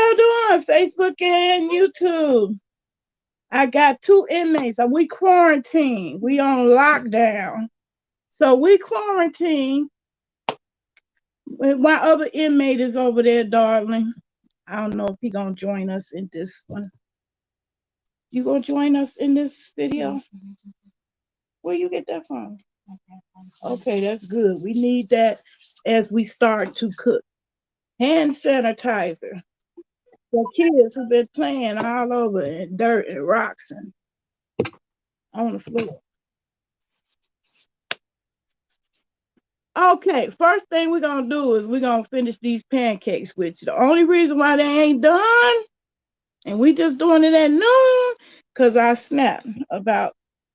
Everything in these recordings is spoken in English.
y'all doing? Facebook and YouTube. I got 2 inmates. We quarantined. We on lockdown. So we quarantined. My other inmate is over there, darling. I don't know if he gonna join us in this one. You gonna join us in this video? Where you get that from? Okay, that's good. We need that as we start to cook. Hand sanitizer for kids who've been playing all over in dirt and rocks and on the floor. Okay, first thing we're gonna do is we're gonna finish these pancakes, which the only reason why they ain't done, and we just doing it at noon, because I snapped about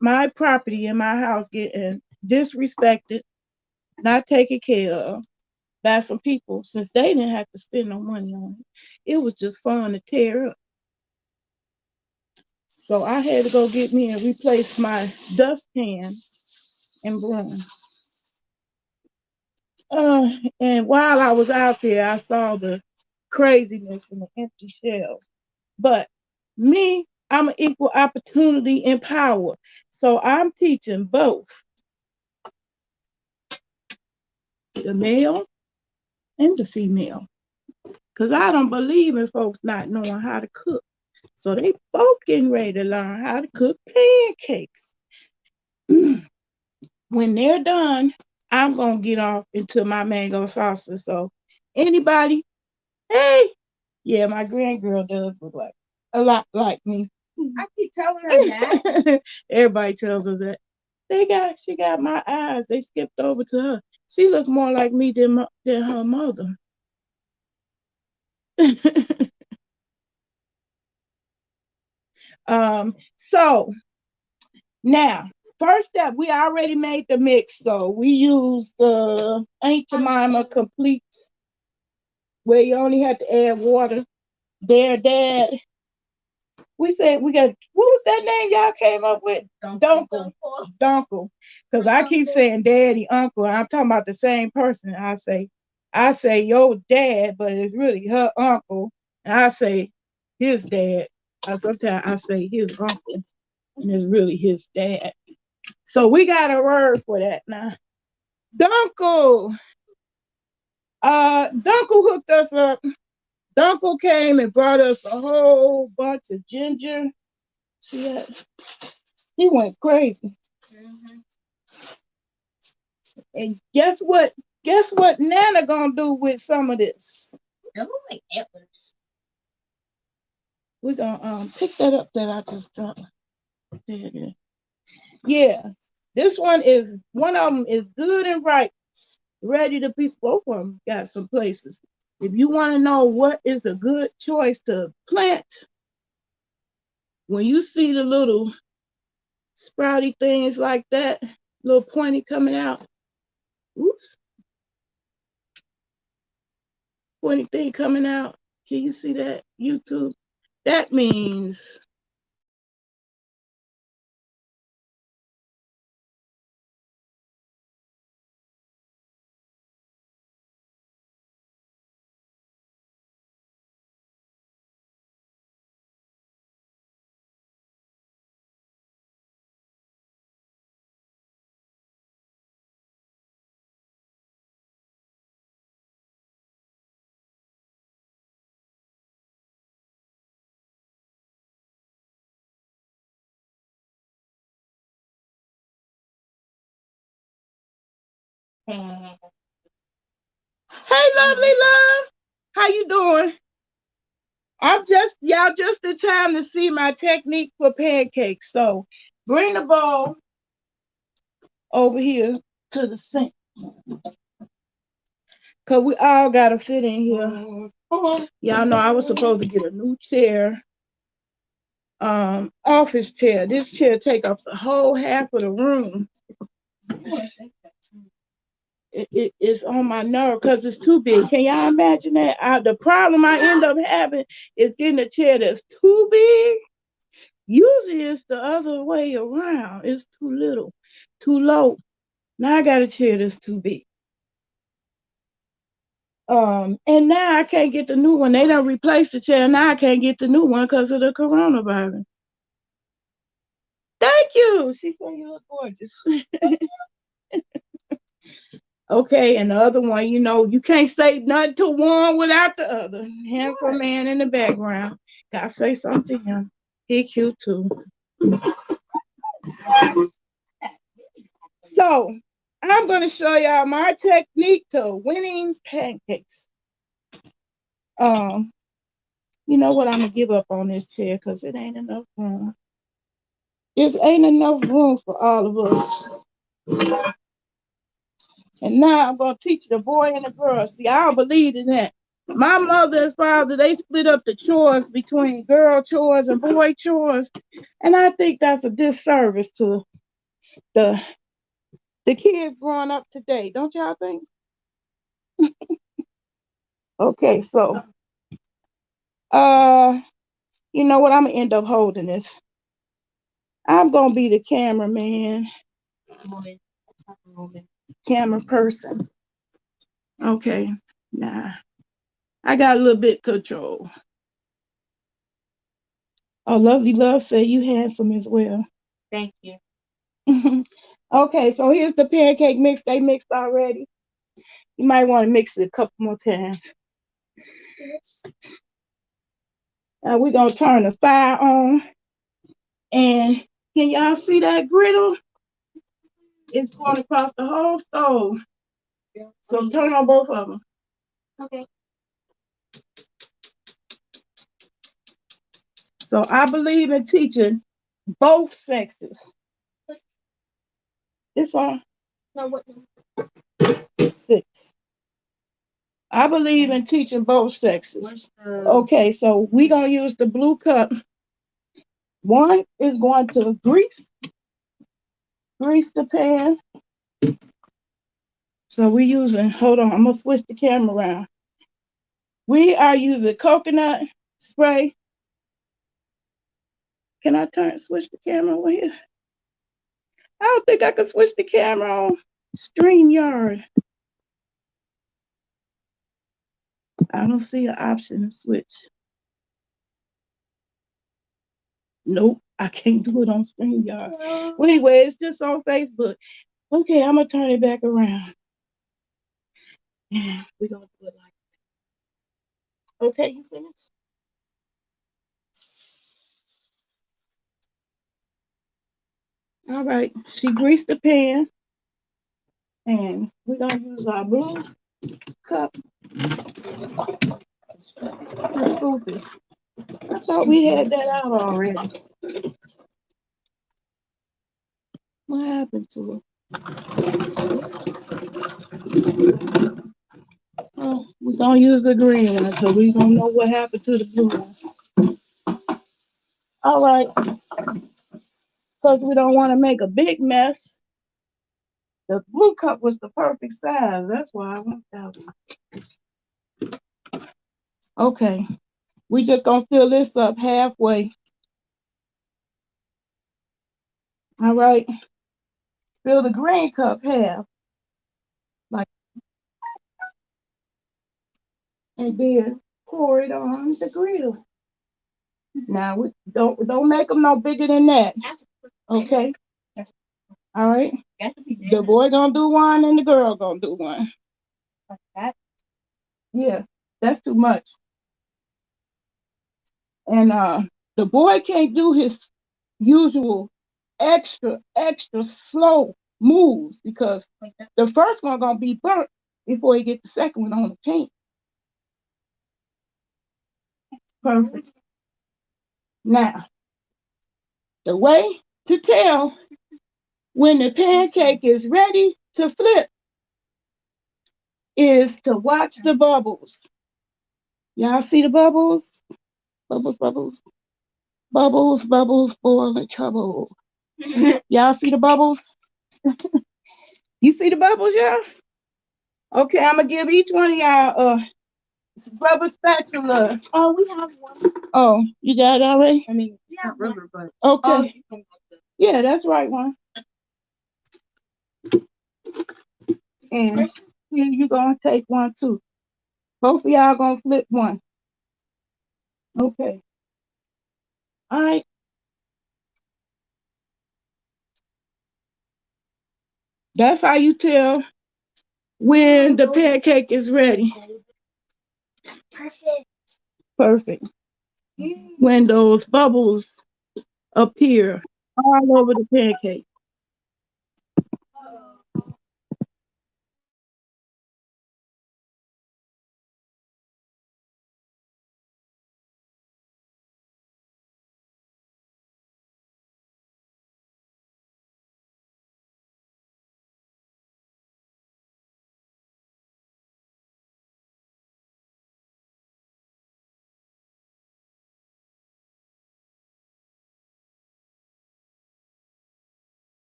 my property in my house getting disrespected, not taken care of by some people, since they didn't have to spend no money on it. It was just fun to tear up. So I had to go get me and replace my dustpan and broom. And while I was out there, I saw the craziness and the empty shelves. But me, I'm an equal opportunity empower. So I'm teaching both the male and the female. Because I don't believe in folks not knowing how to cook. So they both getting ready to learn how to cook pancakes. When they're done, I'm going to get off into my mango salsa. So anybody, hey, yeah, my grandgirl does look like a lot like me. I keep telling her that. Everybody tells her that. She got my eyes. They skipped over to her. She looks more like me than her mother. So now, first step, we already made the mix. So we used the Aunt Jemima Complete, where you only have to add water. Their dad. We said we got, what was that name y'all came up with? Dunkle. Dunkle. Because I keep saying daddy, uncle. I'm talking about the same person. I say your dad, but it's really her uncle. And I say his dad. Sometimes I say his uncle, and it's really his dad. So we got a word for that now. Dunkle. Dunkle hooked us up. Dunkle came and brought us a whole bunch of ginger. He went crazy. Mm-hmm. And guess what? Guess what Nana gonna do with some of this? They look like antlers. We're gonna pick that up that I just dropped. There it is. Yeah, this one of them is good and ripe, ready to be. Both of them got some places. If you want to know what is a good choice to plant, when you see the little sprouty things like that, little pointy coming out, oops, pointy thing coming out, can you see that, YouTube? That means hey, lovely love. How you doing? Y'all just in time to see my technique for pancakes. So bring the bowl over here to the sink. Cause we all gotta fit in here. Y'all know I was supposed to get a new chair. Office chair. This chair take up the whole half of the room. It's on my nerve because it's too big. Can y'all imagine that? The problem I end up having is getting a chair that's too big. Usually it's the other way around. It's too little, too low. Now I got a chair that's too big. And now I can't get the new one. They done replaced the chair. Now I can't get the new one because of the coronavirus. Thank you. She said you look gorgeous. Okay, and the other one, you know, you can't say nothing to one without the other. Handsome man in the background. Gotta say something to him. He cute too. So I'm gonna show y'all my technique to winning pancakes. You know what? I'm gonna give up on this chair because it ain't enough room. It ain't enough room for all of us. And now I'm gonna teach the boy and the girl. See, I don't believe in that. My mother and father, they split up the chores between girl chores and boy chores. And I think that's a disservice to the kids growing up today. Don't y'all think? Okay, so you know what? I'm gonna end up holding this. I'm gonna be the cameraman. Camera person. Okay, nah. I got a little bit control. Oh, Lovely Love say you handsome as well. Thank you. Okay, so here's the pancake mix. They mixed already. You might want to mix it a couple more times. Now we're gonna turn the fire on. And can y'all see that griddle? It's going across the whole stove. So turn on both of them. Okay. So I believe in teaching both sexes. It's on No, what? 6. I believe in teaching both sexes. Okay, so we're gonna use the blue cup. One is going to grease the pan. So we're using, hold on, I'm gonna switch the camera around. We are using coconut spray. Can I switch the camera over here? I don't think I can switch the camera on StreamYard. I don't see an option to switch. Nope, I can't do it on StreamYard. Well, anyway, it's just on Facebook. Okay, I'm gonna turn it back around. Yeah, we're gonna do it like that. Okay, you finished? All right, she greased the pan. And we're gonna use our blue cup. Stupid. I thought we had that out already. What happened to it? Oh, we're gonna use the green one because we don't know what happened to the blue one. All right. Because we don't want to make a big mess. The blue cup was the perfect size. That's why I went that one. Okay. We just gonna fill this up halfway. All right. Fill the green cup half. Like, and then pour it on the grill. Now we don't make them no bigger than that. Okay. All right. The boy gonna do one and the girl gonna do one. Like that? Yeah, that's too much. And the boy can't do his usual extra slow moves because the first one gonna be burnt before he get the second one on the paint. Perfect. Now, the way to tell when the pancake is ready to flip is to watch the bubbles. Y'all see the bubbles? Bubbles, bubbles. Bubbles, bubbles, boiling trouble. Y'all see the bubbles? You see the bubbles, y'all? Okay, I'm gonna give each one of y'all a rubber spatula. Oh, we have one. Oh, you got it already? I mean, it's not rubber, but. Okay. Yeah, that's right one. And here you gonna take one too. Both of y'all gonna flip one. Okay. All right. That's how you tell when the pancake is ready. Perfect. Perfect. When those bubbles appear all over the pancake.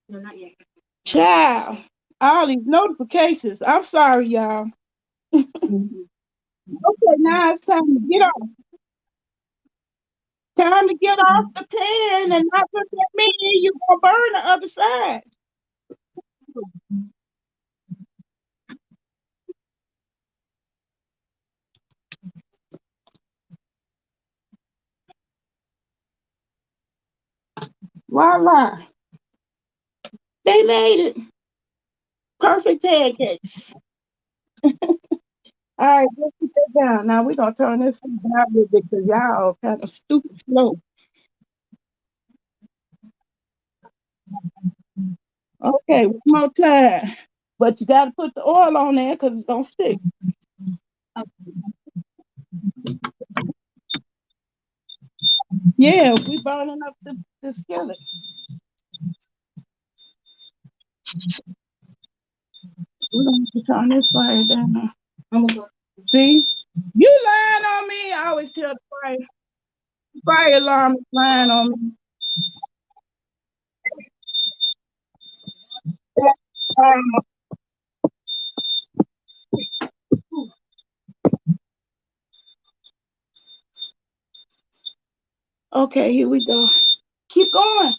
No, not yet. Child, all these notifications. I'm sorry, y'all. Okay, now it's time to get off. Time to get off the pan and not look at me. You're gonna burn the other side. Voila. They made it. Perfect pancakes. All right, let's put that down. Now we're gonna turn this down a little bit because y'all kind of stupid slow. Okay, one more time. But you gotta put the oil on there because it's gonna stick. Yeah, we burning up the skillet. We're gonna have to turn this fire down. I'm gonna go. See? You lying on me. I always tell the fire alarm is lying on me. Okay, here we go. Keep going.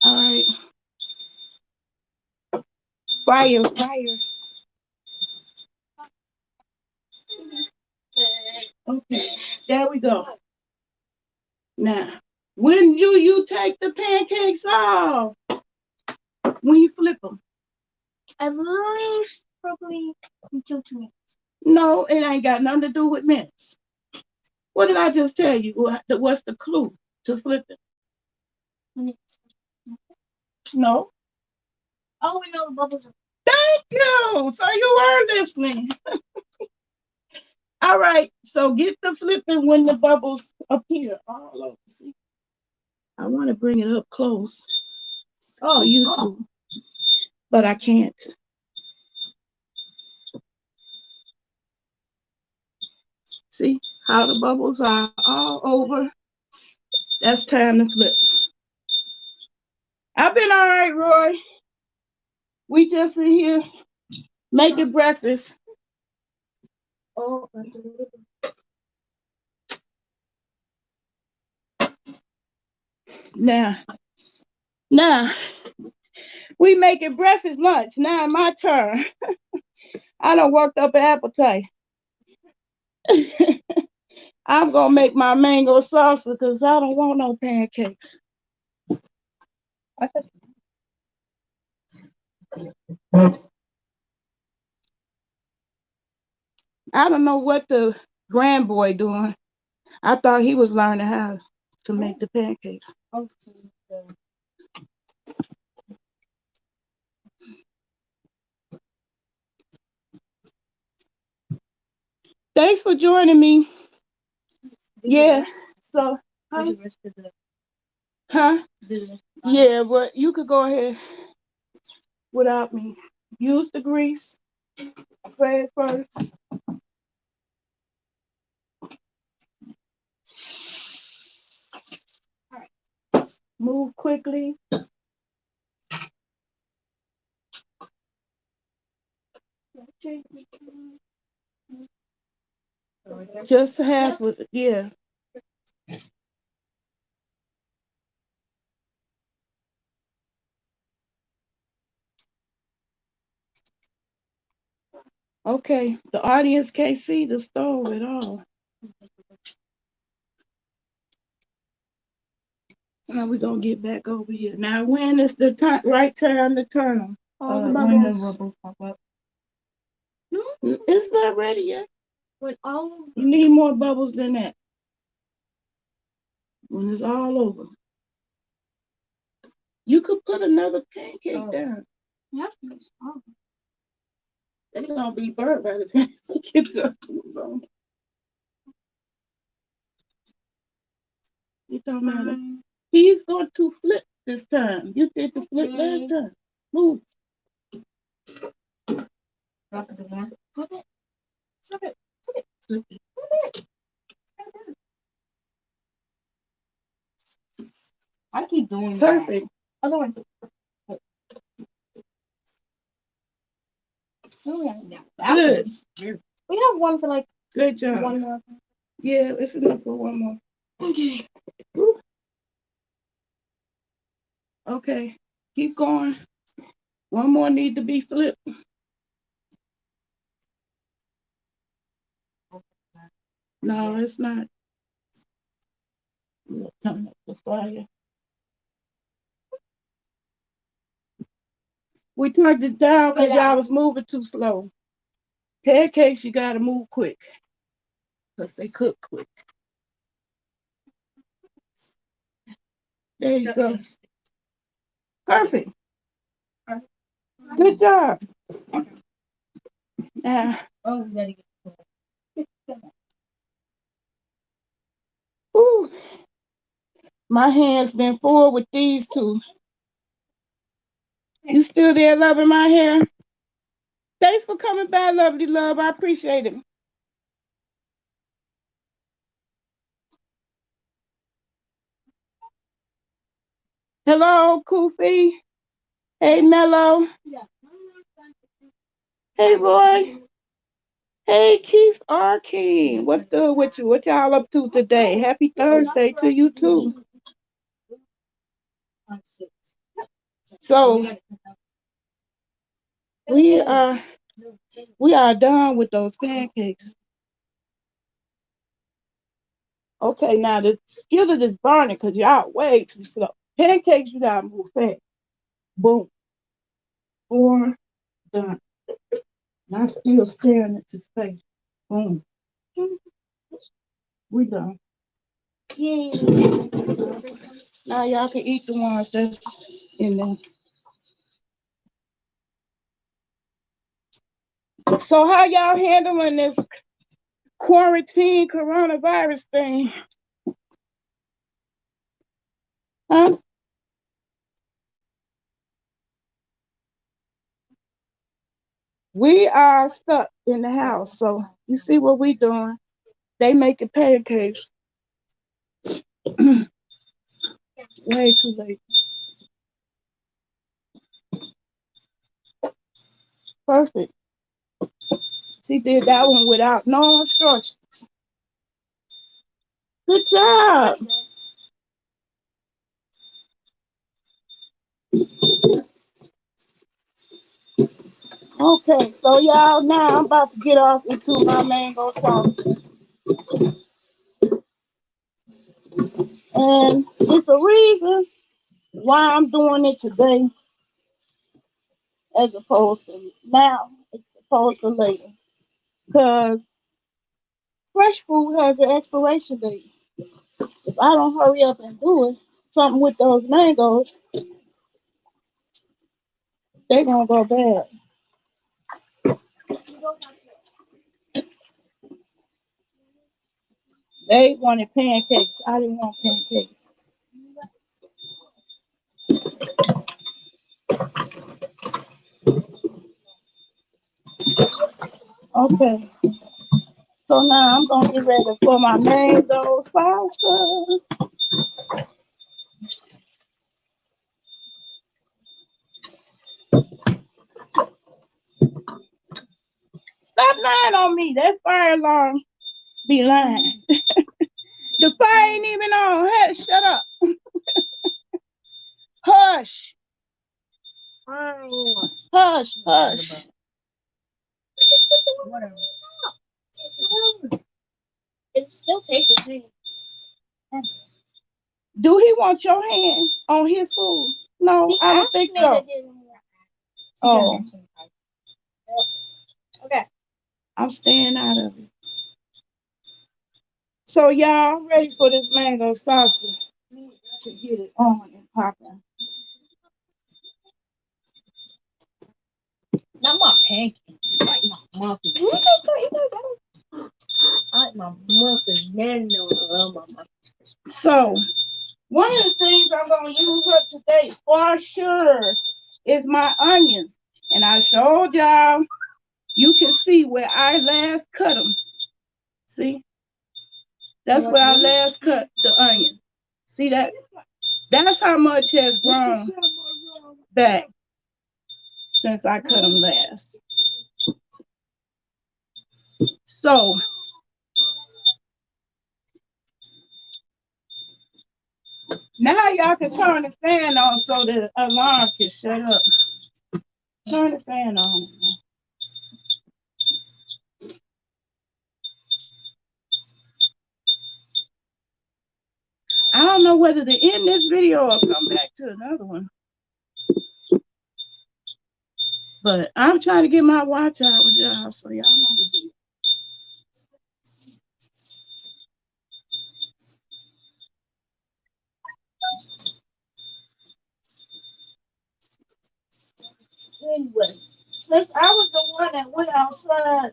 All right. Fire, fire. Okay, there we go. Now, when you take the pancakes off, when you flip them? At least probably until 2 minutes. No, it ain't got nothing to do with mints. What did I just tell you? What's the clue to flip it? Minutes. No. Oh, we know the bubbles are. Thank you. So you were listening. All right. So get the flipping when the bubbles appear all over. See? I want to bring it up close. Oh, YouTube. But I can't. See how the bubbles are all over? That's time to flip. I've been all right, Roy. We just in here making breakfast. Oh, that's a little bit. Now, we making breakfast lunch. Now my turn. I done worked up an appetite. I'm gonna make my mango salsa because I don't want no pancakes. I don't know what the grand boy doing. I thought he was learning how to make the pancakes. Thanks for joining me. Yeah. So, huh? Yeah, but you could go ahead without me. Use the grease. Spray it first. Move quickly. Just half of it, yeah. Okay, the audience can't see the stove at all. Now we're gonna get back over here. Now, when is the right time to turn them? All the When the bubbles. bubbles pop up. No, It's not ready yet. when all You need more bubbles than that. When it's all over. You could put another pancake down. yeah, it's all. They're gonna be burnt by the time it gets up to the zone. You talking about it? He's going to flip this time. You did the flip last time. Move. Drop it again. Flip it. Flip it. Flip it. Flip it. Flip it. I keep doing that. Perfect. Other one. Oh, yeah. That Good. was weird. We have one for like Good job. one more. Yeah, it's enough for one more. Okay. Woo. Okay. Keep going. One more need to be flipped. No, it's not. We'll turn up the fire. We turned it down because y'all was moving too slow. Pancakes, you gotta move quick. Because they cook quick. There you go. Perfect. Good job. Now, Oh, we gotta get ooh, my hand's been full with these two. You still there loving my hair? Thanks for coming by, lovely love. I appreciate it. Hello, Koofy. Hey, Mello. Hey, Roy. Hey, Keith Arkin. What's good with you? What y'all up to today? Happy Thursday to you too. So we are done with those pancakes. Okay, now the skillet is burning because y'all way too slow. Pancakes, you gotta move fast. Boom. 4 done. I'm still staring at this face. Boom. We done. Yay. Now y'all can eat the ones that's in there. So how y'all handling this quarantine coronavirus thing? Huh? We are stuck in the house, so you see what we doing. They making pancakes. Way too late. Perfect. She did that one without no instructions. Good job. Okay, so y'all, now I'm about to get off into my mango salsa. And it's a reason why I'm doing it today as opposed to now, as opposed to later. Because fresh food has an expiration date. If I don't hurry up and do it, something with those mangoes, they're going to go bad. They wanted pancakes. I didn't want pancakes. Okay. So now I'm going to get ready for my mango salsa. lying on me. That fire alarm be lying. The fire ain't even on. Hey, shut up. Hush. Fine. Hush. Hush. Just put the one Whatever. on top. It still tastes the same. Do he want your hand on his food? No, He I don't asked think me to so. give him more. Oh, Okay. I'm staying out of it. So y'all, I'm ready for this mango salsa to get it on and popping. Not my pancakes, like my muffins. You can put it I like my muffins. Then no, I love my muffins. So one of the things I'm gonna use up today for sure is my onions. And I showed y'all, you can see where I last cut them. See? That's where I last cut the onion. See that? That's how much has grown back since I cut them last. So now y'all can turn the fan on so the alarm can shut up. Turn the fan on. I don't know whether to end this video or come back to another one. But I'm trying to get my watch hours, y'all, so y'all know the deal. Anyway, since I was the one that went outside,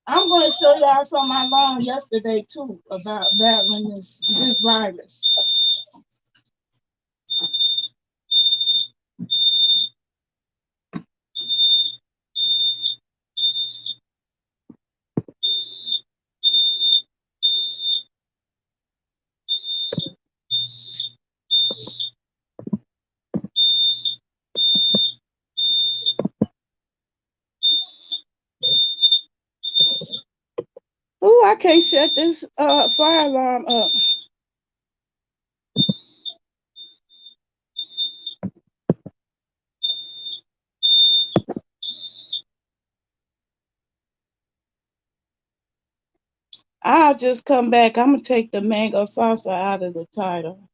I'm going to show y'all some I learned yesterday too about battling this virus. Ooh, I can't shut this fire alarm up. I'll just come back. I'm going to take the mango salsa out of the title.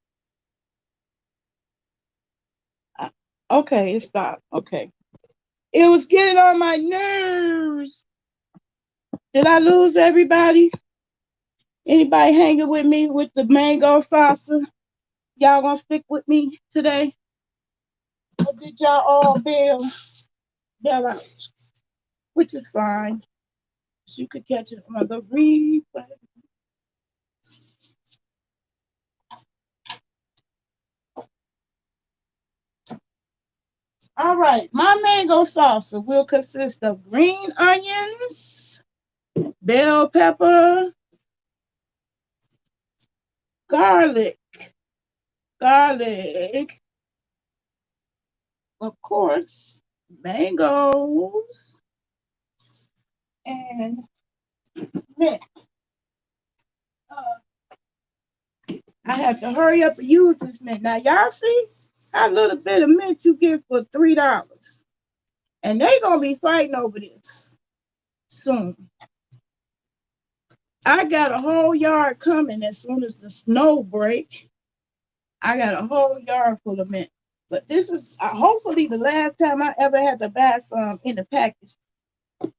Okay, it stopped. Okay. It was getting on my nerves. Did I lose everybody? Anybody hanging with me with the mango salsa? Y'all gonna stick with me today? Or did y'all all bail out? Which is fine. You could catch it on the replay. All right, my mango salsa will consist of green onions, bell pepper, garlic, of course, mangoes, and mint. I have to hurry up and use this mint. Now, y'all see how little bit of mint you get for $3. And they going to be fighting over this soon. I got a whole yard coming as soon as the snow break. I got a whole yard full of mint. But this is hopefully the last time I ever had to buy some in the package.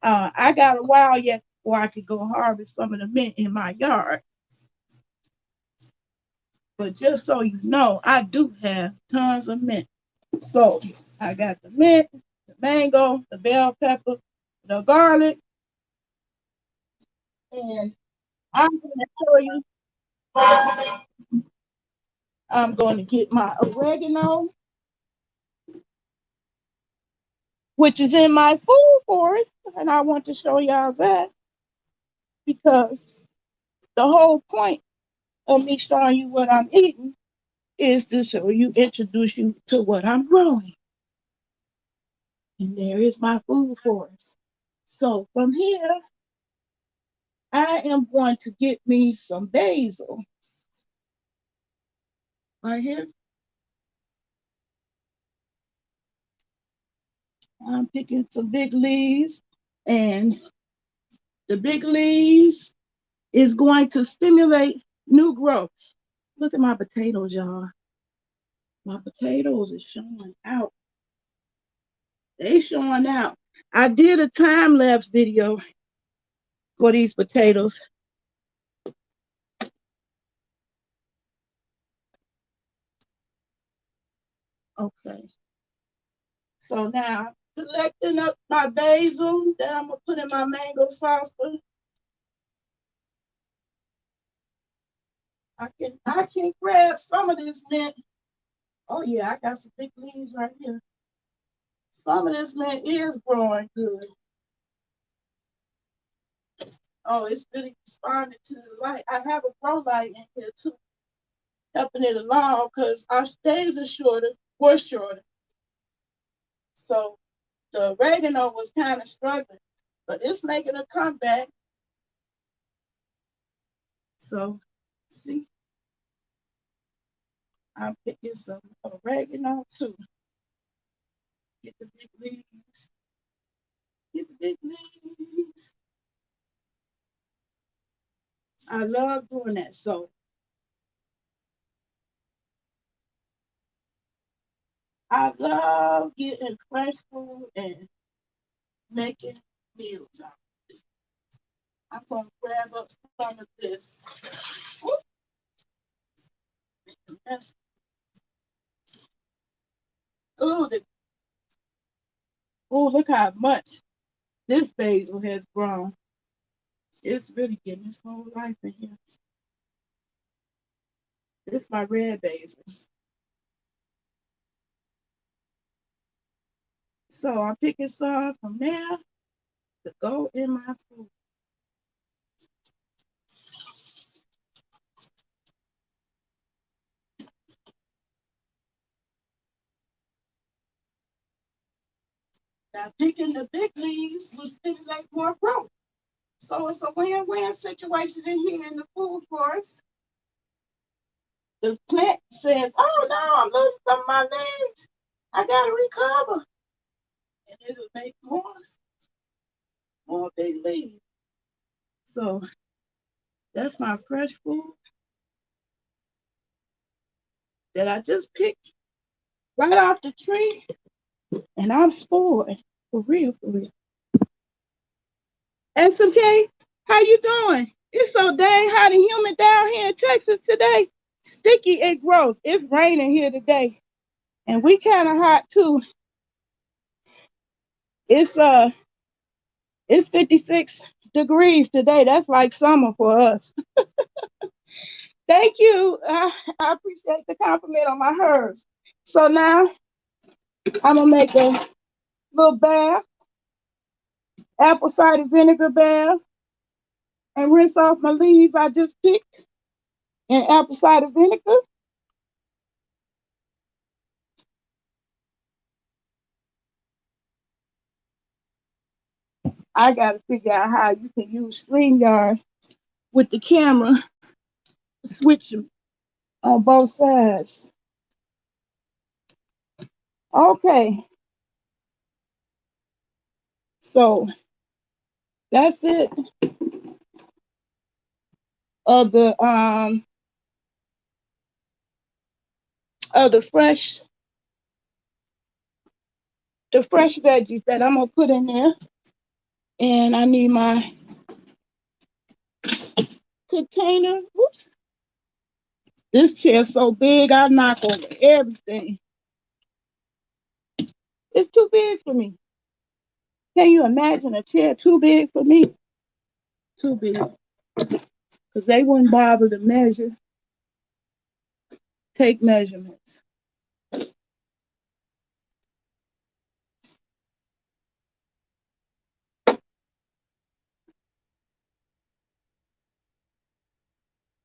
I got a while yet before I could go harvest some of the mint in my yard. But just so you know, I do have tons of mint. So I got the mint, the mango, the bell pepper, the garlic, and I'm going to show you. I'm going to get my oregano, which is in my food forest, and I want to show y'all that because the whole point of me showing you what I'm eating is to show you, introduce you to what I'm growing. And there is my food forest. So from here, I am going to get me some basil right here. I'm picking some big leaves, and the big leaves is going to stimulate new growth. Look at my potatoes, y'all. My potatoes is showing out. They showing out. I did a time lapse video for these potatoes. Okay. So now collecting up my basil that I'm gonna put in my mango salsa. I can grab some of this mint. Oh yeah, I got some big leaves right here. Some of this mint is growing good. Oh, it's really responding to the light. I have a grow light in here too, helping it along because our days are shorter, were shorter. So the oregano was kind of struggling, but it's making a comeback. So see, I'm picking some oregano too. Get the big leaves. Get the big leaves. I love doing that. So I love getting fresh food and making meals out of it. I'm gonna grab up some of this. Whoop, make a mess. Oh, look how much this basil has grown. It's really getting its whole life in here. This is my red basil. So I'm picking some from there to go in my food. Now picking the big leaves will stimulate more growth. So it's a win-win situation in here in the food forest. The plant says, oh no, I'm losing some of my legs. I gotta recover. And it'll make more big leaves. So that's my fresh food that I just picked right off the tree. And I'm spoiled. For real, for real. SMK, how you doing? It's so dang hot and humid down here in Texas today. Sticky and gross. It's raining here today. And we kind of hot too. It's 56 degrees today. That's like summer for us. Thank you. I appreciate the compliment on my herbs. So now I'm gonna make a little bath, apple cider vinegar bath, and rinse off my leaves I just picked in apple cider vinegar. I gotta figure out how you can use StreamYard with the camera, switch them on both sides. Okay, so that's it of the fresh veggies that I'm gonna put in there. And I need my container. Oops. This chair's so big, I knock over everything. It's too big for me. Can you imagine a chair too big for me? Too big. Because they wouldn't bother to take measurements.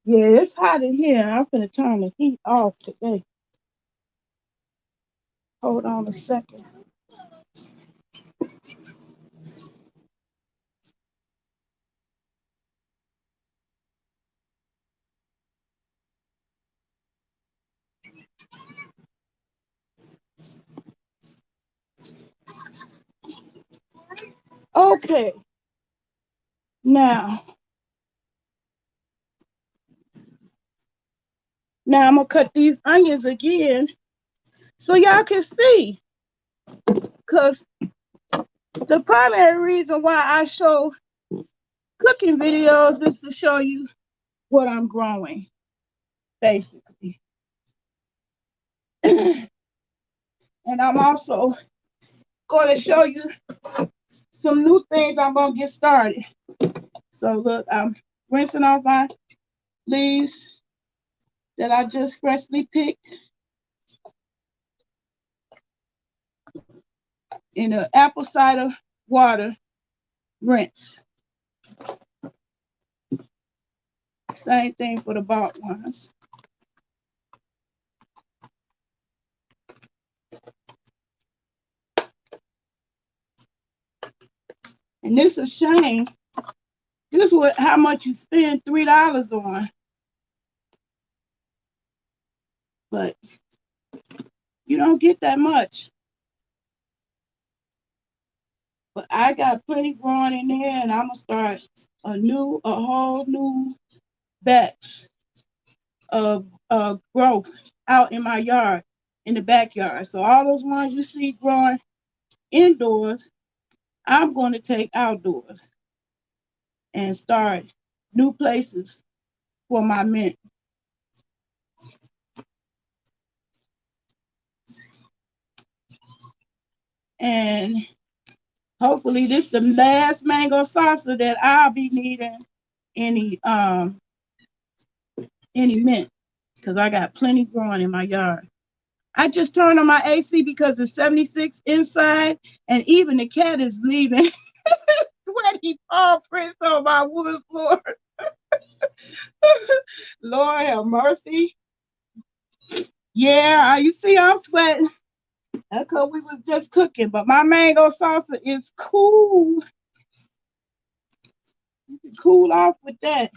Yeah, it's hot in here. I'm gonna turn the heat off today. Hold on a second. Okay. Now I'm gonna cut these onions again so y'all can see. Cause the primary reason why I show cooking videos is to show you what I'm growing, basically. And I'm also going to show you some new things I'm going to get started. So look, I'm rinsing off my leaves that I just freshly picked in an apple cider water rinse. Same thing for the bought ones. And this is a shame. This is what how much you spend $3 on. But you don't get that much. But I got plenty growing in there, and I'm gonna start a whole new batch of growth out in my yard, in the backyard. So all those ones you see growing indoors, I'm going to take outdoors and start new places for my mint. And hopefully this is the last mango salsa that I'll be needing any mint, because I got plenty growing in my yard. I just turned on my AC because it's 76 inside, and even the cat is leaving sweaty paw prints on my wood floor. Lord have mercy. Yeah, you see I'm sweating. That's because we was just cooking, but my mango salsa is cool. You can cool off with that.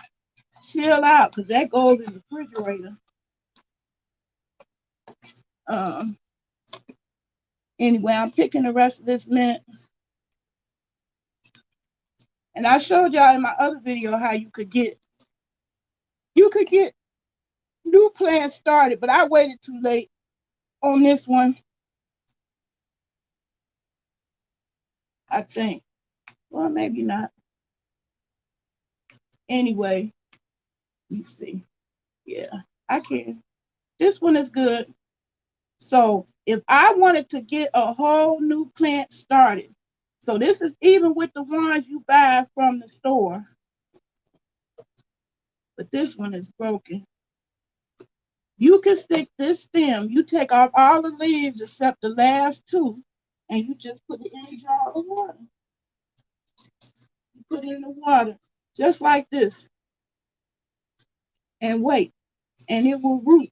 Chill out, because that goes in the refrigerator. Anyway, I'm picking the rest of this mint. And I showed y'all in my other video how you could get new plants started, but I waited too late on this one, I think. Well, maybe not. Anyway, let me see. Yeah, I can. This one is good. So if I wanted to get a whole new plant started, so this is even with the ones you buy from the store, but this one is broken. You can stick this stem, you take off all the leaves except the last two, and you just put it in a jar of water. You put it in the water, just like this, and wait, and it will root.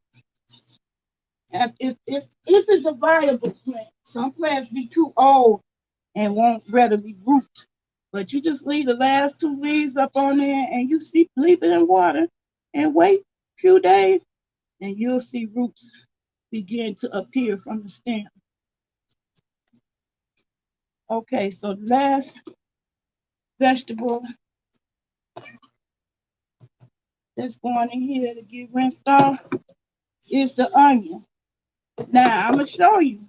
If it's a viable plant, some plants be too old and won't readily root. But you just leave the last two leaves up on there, and you leave it in water and wait a few days, and you'll see roots begin to appear from the stem. Okay, so the last vegetable that's going in here to get rinsed off is the onion. Now, I'm going to show you.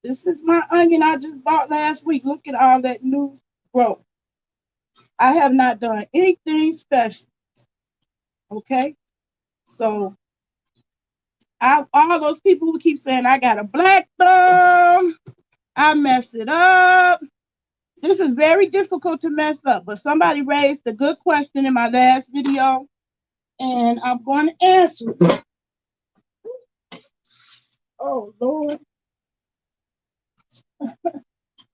This is my onion I just bought last week. Look at all that new growth. I have not done anything special. Okay? So, all those people who keep saying I got a black thumb, I messed it up. This is very difficult to mess up, but somebody raised a good question in my last video, and I'm going to answer it. Oh, Lord.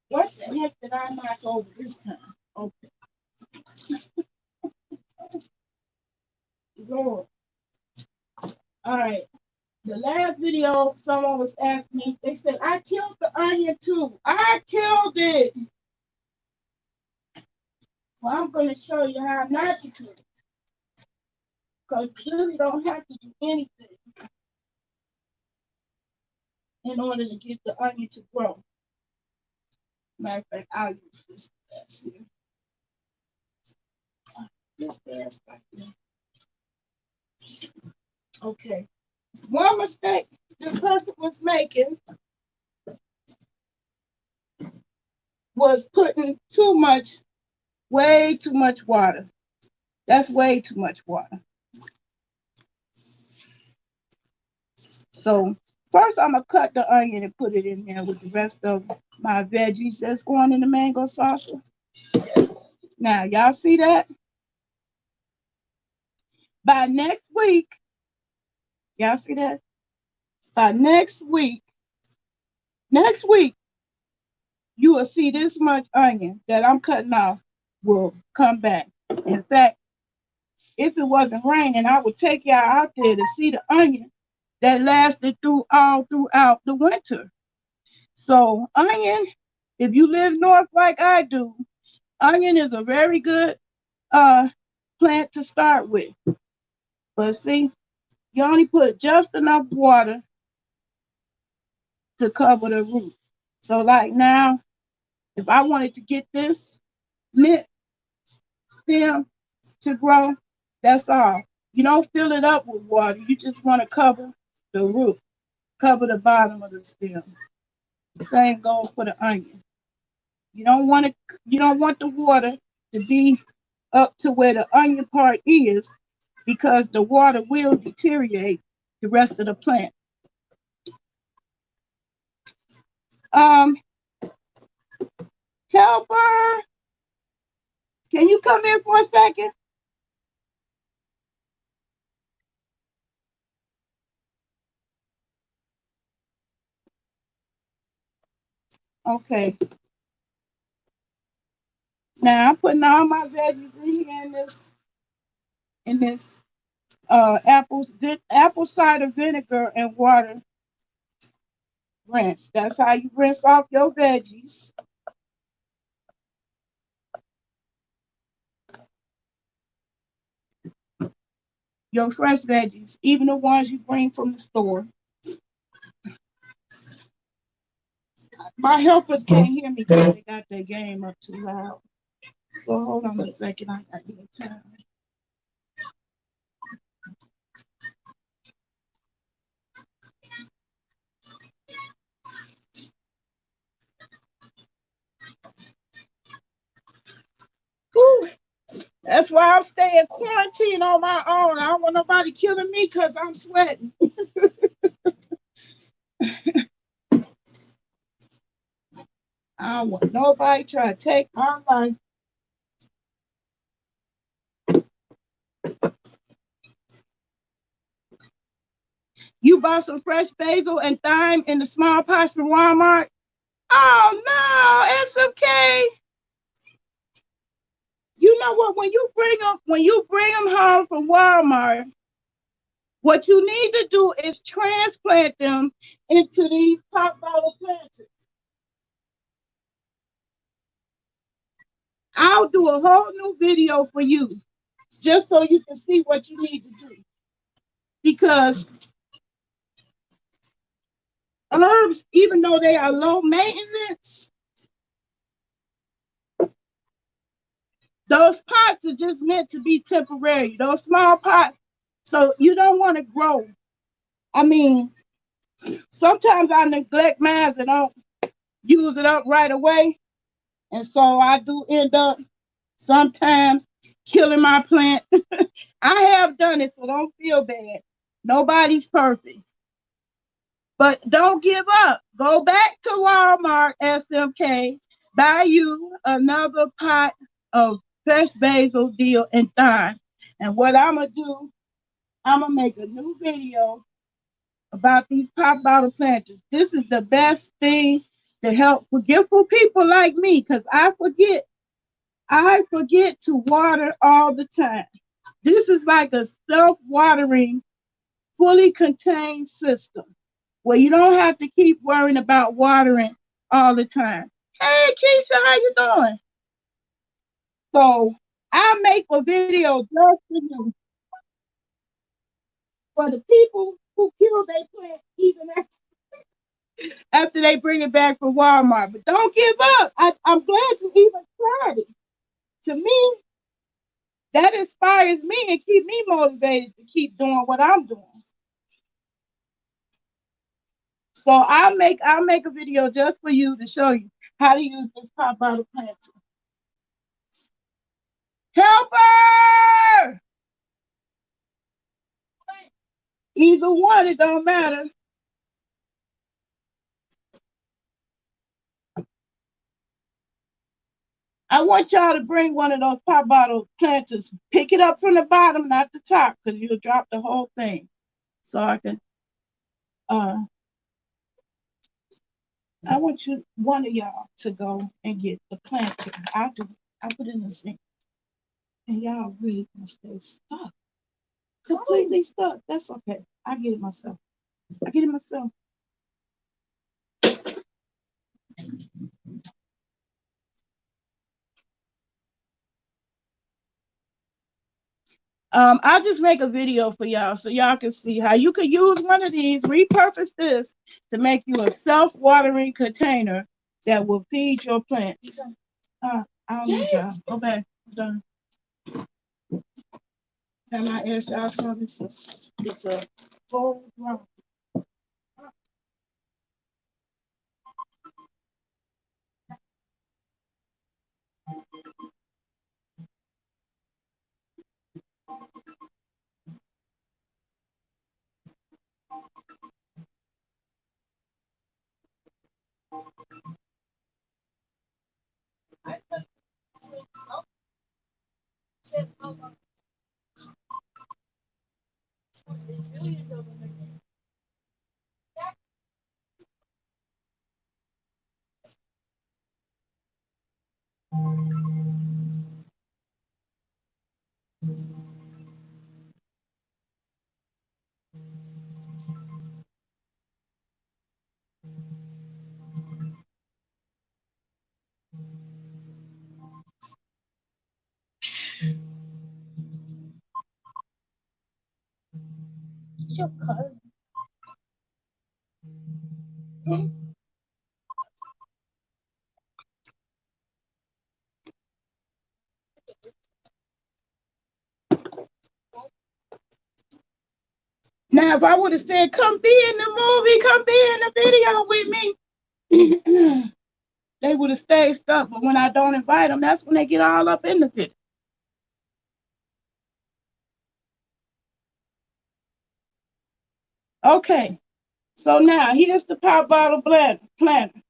What the heck did I knock over this time? Okay. Lord. All right. The last video, someone was asking me, they said, I killed the onion too. I killed it. Well, I'm going to show you how not to kill it. Because you really don't have to do anything in order to get the onion to grow. Matter of fact, I'll use this glass here. This glass right here. Okay. One mistake the person was making was putting way too much water. That's way too much water. So first I'm gonna cut the onion and put it in there with the rest of my veggies that's going in the mango salsa. Now y'all see that? By next week, y'all see that? By next week, you will see this much onion that I'm cutting off will come back. In fact, if it wasn't raining, I would take y'all out there to see the onion that lasted throughout the winter. So onion, if you live north like I do, onion is a very good plant to start with. But see, you only put just enough water to cover the root. So like now, if I wanted to get this mint stem to grow, that's all. You don't fill it up with water. You just want to cover the root, cover the bottom of the stem. The same goes for the onion. You don't want the water to be up to where the onion part is because the water will deteriorate the rest of the plant. Helper, can you come in for a second? Okay. Now I'm putting all my veggies in here in this apple cider vinegar and water rinse. That's how you rinse off your veggies. Your fresh veggies, even the ones you bring from the store. My helpers can't hear me because they got their game up too loud. So hold on a second, I got the time. Whew. That's why I'm staying quarantined on my own. I don't want nobody killing me because I'm sweating. I don't want nobody trying to take my life. You bought some fresh basil and thyme in the small pots from Walmart? Oh no, SMK. You know what? When you bring them home from Walmart, what you need to do is transplant them into these pop bottle planters. I'll do a whole new video for you just so you can see what you need to do. Because herbs, even though they are low maintenance, those pots are just meant to be temporary. Those small pots, so you don't want to grow. I mean, sometimes I neglect mine and don't use it up right away. And so I do end up sometimes killing my plant. I have done it, so don't feel bad. Nobody's perfect. But don't give up. Go back to Walmart, SMK, buy you another pot of fresh basil, dill, and thyme. And what I'm going to do, I'm going to make a new video about these pop bottle planters. This is the best thing to help forgetful people like me, because I forget to water all the time. This is like a self-watering, fully contained system where you don't have to keep worrying about watering all the time. Hey, Keisha, how you doing? So I make a video just for you. For the people who kill their plant even after. after they bring it back from Walmart. But don't give up. I'm glad you even tried it. To me, that inspires me and keep me motivated to keep doing what I'm doing. So I'll make a video just for you to show you how to use this pop bottle planter. Helper! Either one, it don't matter. I want y'all to bring one of those pop bottle planters. Pick it up from the bottom, not the top, because you'll drop the whole thing. So I want one of y'all to go and get the planter. I'll put it in the sink. And y'all really gonna stay stuck. Completely stuck. That's okay. I get it myself. I'll just make a video for y'all so y'all can see how you could use one of these, repurpose this to make you a self-watering container that will feed your plants. I don't need y'all. Go back. I'm done. Have my air shower service. It's a full grown. It's your cousin. Now, if I would have said, come be in the movie, come be in the video with me, they would have stayed stuck. But when I don't invite them, that's when they get all up in the video. Okay, so now here's the pop bottle planter.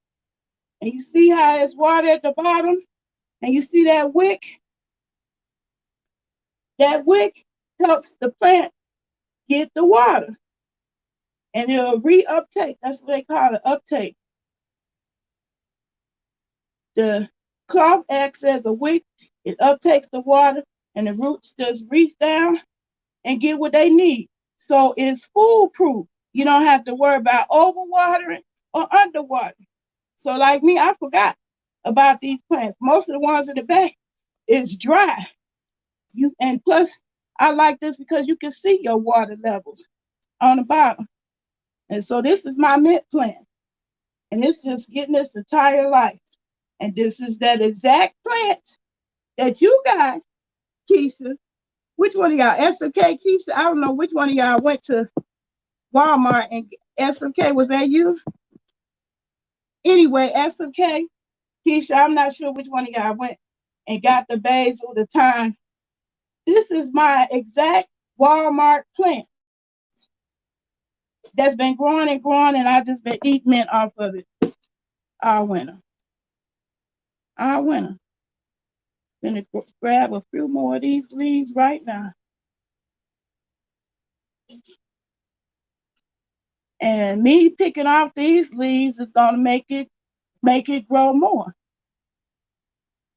And you see how it's water at the bottom? And you see that wick? That wick helps the plant get the water. And it'll re-uptake. That's what they call it, uptake. The cloth acts as a wick. It uptakes the water, and the roots just reach down and get what they need. So it's foolproof. You don't have to worry about overwatering or underwatering. So like me, I forgot about these plants. Most of the ones in the back is dry. And plus, I like this because you can see your water levels on the bottom. And so this is my mint plant. And it's just getting its entire life. And this is that exact plant that you got, Keisha. Which one of y'all? SMK, Keisha? I don't know which one of y'all went to Walmart and SMK. Was that you? Anyway, SMK, Keisha, I'm not sure which one of y'all went and got the basil, the thyme. This is my exact Walmart plant that's been growing and growing, and I just been eating mint off of it all winter. All winter. Gonna grab a few more of these leaves right now. And me picking off these leaves is gonna make it grow more.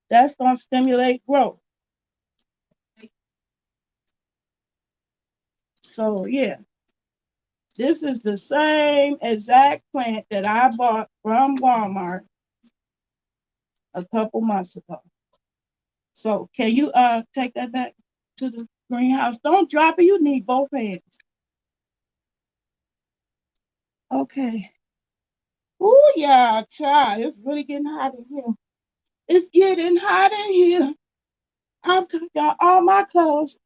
That's gonna stimulate growth. So yeah, this is the same exact plant that I bought from Walmart a couple months ago. So can you take that back to the greenhouse? Don't drop it. You need both hands. Okay. Oh yeah, child. It's really getting hot in here. It's getting hot in here. I'm taking out all my clothes.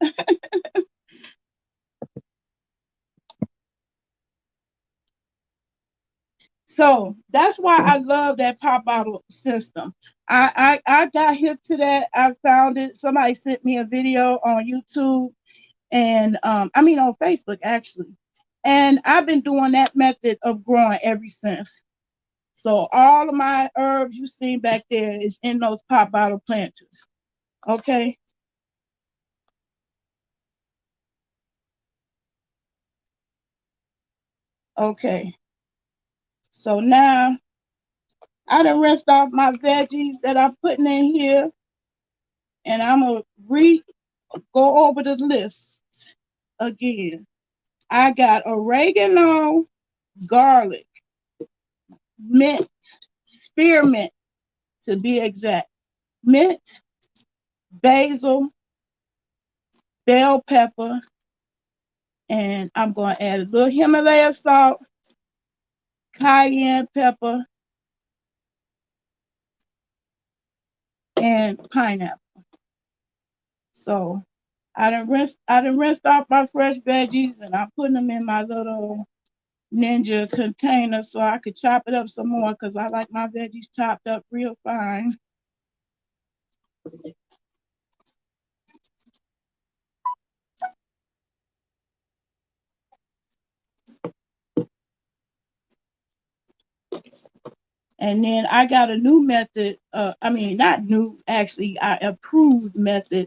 So that's why I love that pop bottle system. I got hip to that. I found it. Somebody sent me a video on YouTube and I mean on Facebook actually. And I've been doing that method of growing ever since. So all of my herbs you see back there is in those pop bottle planters. Okay. Okay. So now I done rinsed off my veggies that I'm putting in here, and I'm gonna go over the list again. I got oregano, garlic, mint, spearmint to be exact, mint, basil, bell pepper, and I'm gonna add a little Himalaya salt, cayenne pepper, and pineapple. So I done rinsed off my fresh veggies and I'm putting them in my little ninja container so I could chop it up some more because I like my veggies chopped up real fine. And then I got a new method, I mean, not new, actually, I approved method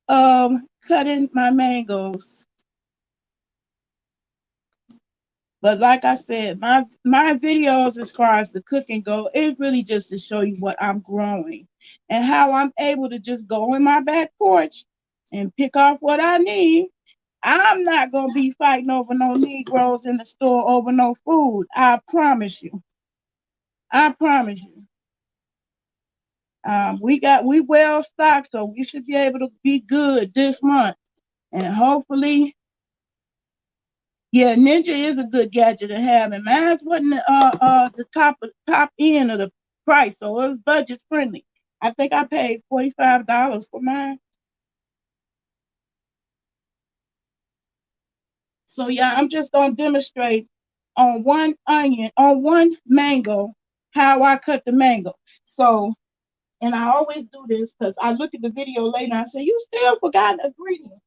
of cutting my mangoes. But like I said, my videos as far as the cooking go, it's really just to show you what I'm growing and how I'm able to just go in my back porch and pick off what I need. I'm not gonna be fighting over no Negroes in the store over no food. I promise you. I promise you. We well stocked, so we should be able to be good this month. And hopefully, yeah, Ninja is a good gadget to have, and mine wasn't the top end of the price, so it was budget friendly. I think I paid $45 for mine. So yeah, I'm just gonna demonstrate on one mango, how I cut the mango. So, and I always do this because I look at the video later and I say, you still forgot an ingredient.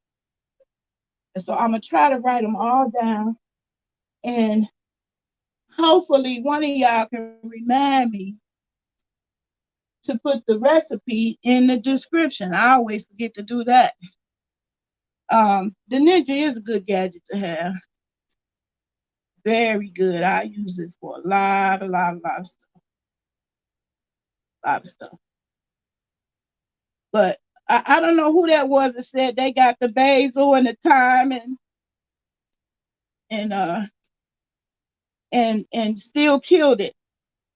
And so I'm gonna try to write them all down, and hopefully one of y'all can remind me to put the recipe in the description. I always forget to do that. The Ninja is a good gadget to have. Very good. I use it for a lot of stuff. But I don't know who that was that said they got the basil and the thyme and uh and still killed it.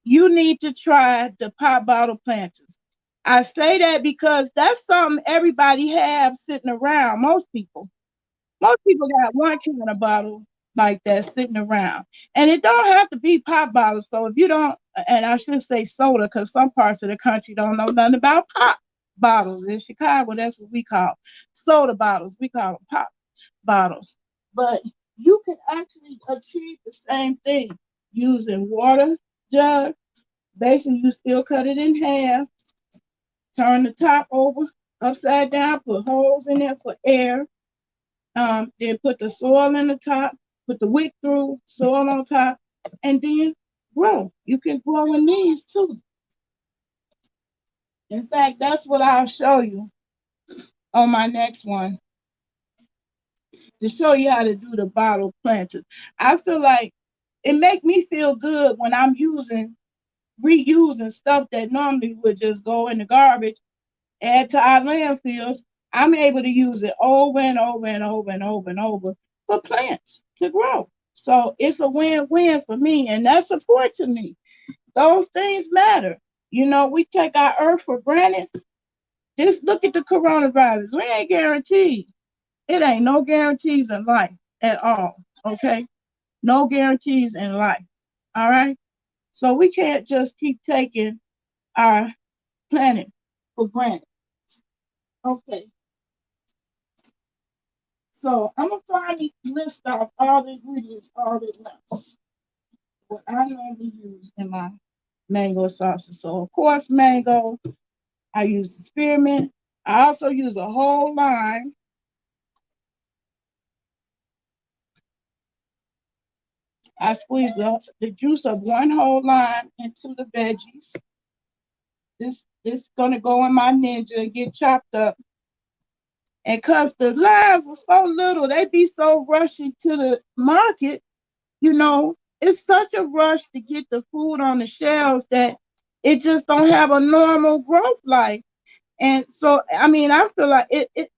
You need to try the pop bottle planters. I say that because that's something everybody have sitting around. Most people got one kind of bottle like that sitting around. And it don't have to be pop bottles. So if you don't, and I should say soda, because some parts of the country don't know nothing about pop bottles. In Chicago, that's what we call soda bottles. We call them pop bottles. But you can actually achieve the same thing using water jug. Basically, you still cut it in half, turn the top over, upside down, put holes in there for air. Then put the soil in the top, put the wick through, soil on top, and then grow. You can grow in these too. In fact, that's what I'll show you on my next one to show you how to do the bottle planters. I feel like it make me feel good when I'm reusing stuff that normally would just go in the garbage, add to our landfills. I'm able to use it over and over and over and over and over for plants to grow. So it's a win-win for me, and that's support to me. Those things matter. You know, we take our earth for granted. Just look at the coronavirus. We ain't guaranteed. It ain't no guarantees in life at all. Okay? No guarantees in life. All right? So we can't just keep taking our planet for granted. Okay. So I'm gonna finally list off all the ingredients all at once. What I normally use in my mango salsa. So of course mango, I use the spearmint. I also use a whole lime. I squeeze the juice of one whole lime into the veggies. This gonna go in my ninja and get chopped up. And cause the limes were so little, they be so rushing to the market, it's such a rush to get the food on the shelves that it just don't have a normal growth life. And so, I mean, I feel like it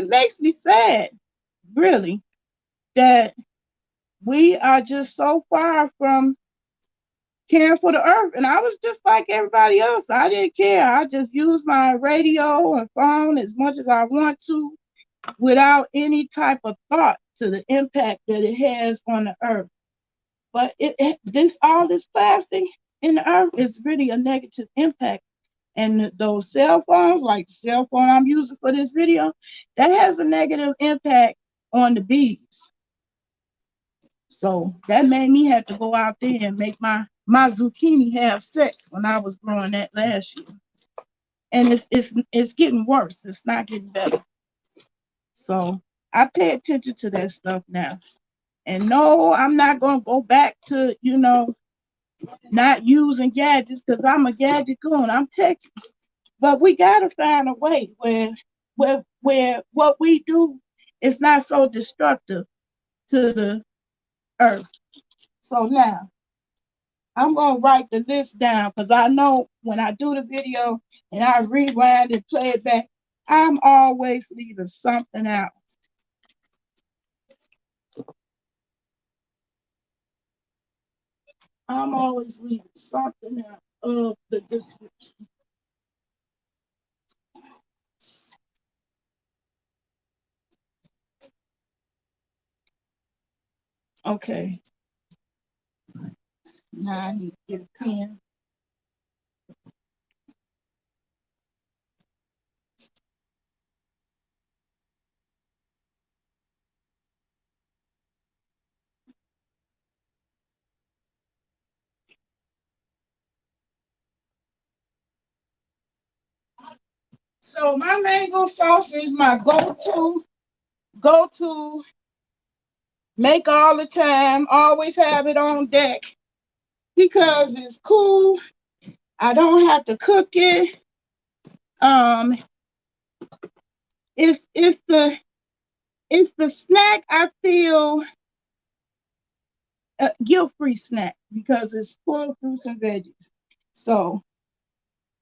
makes me sad, really, that we are just so far from caring for the earth. And I was just like everybody else. I didn't care. I just used my radio and phone as much as I want to without any type of thought to the impact that it has on the earth. But all this plastic in the earth is really a negative impact. And those cell phones, like the cell phone I'm using for this video, that has a negative impact on the bees. So that made me have to go out there and make my zucchini have sex when I was growing that last year. And it's getting worse. It's not getting better. So I pay attention to that stuff now. And no, I'm not going to go back to, not using gadgets because I'm a gadget goon. I'm techy. But we got to find a way where what we do is not so destructive to the earth. So now I'm going to write the list down because I know when I do the video and I rewind and play it back, I'm always leaving something out. I'm always leaving something out of the description. Okay. Now I need to get a pen. So my mango sauce is my go-to, make all the time, always have it on deck because it's cool. I don't have to cook it. It's the snack I feel guilt-free snack because it's full of fruits and veggies. So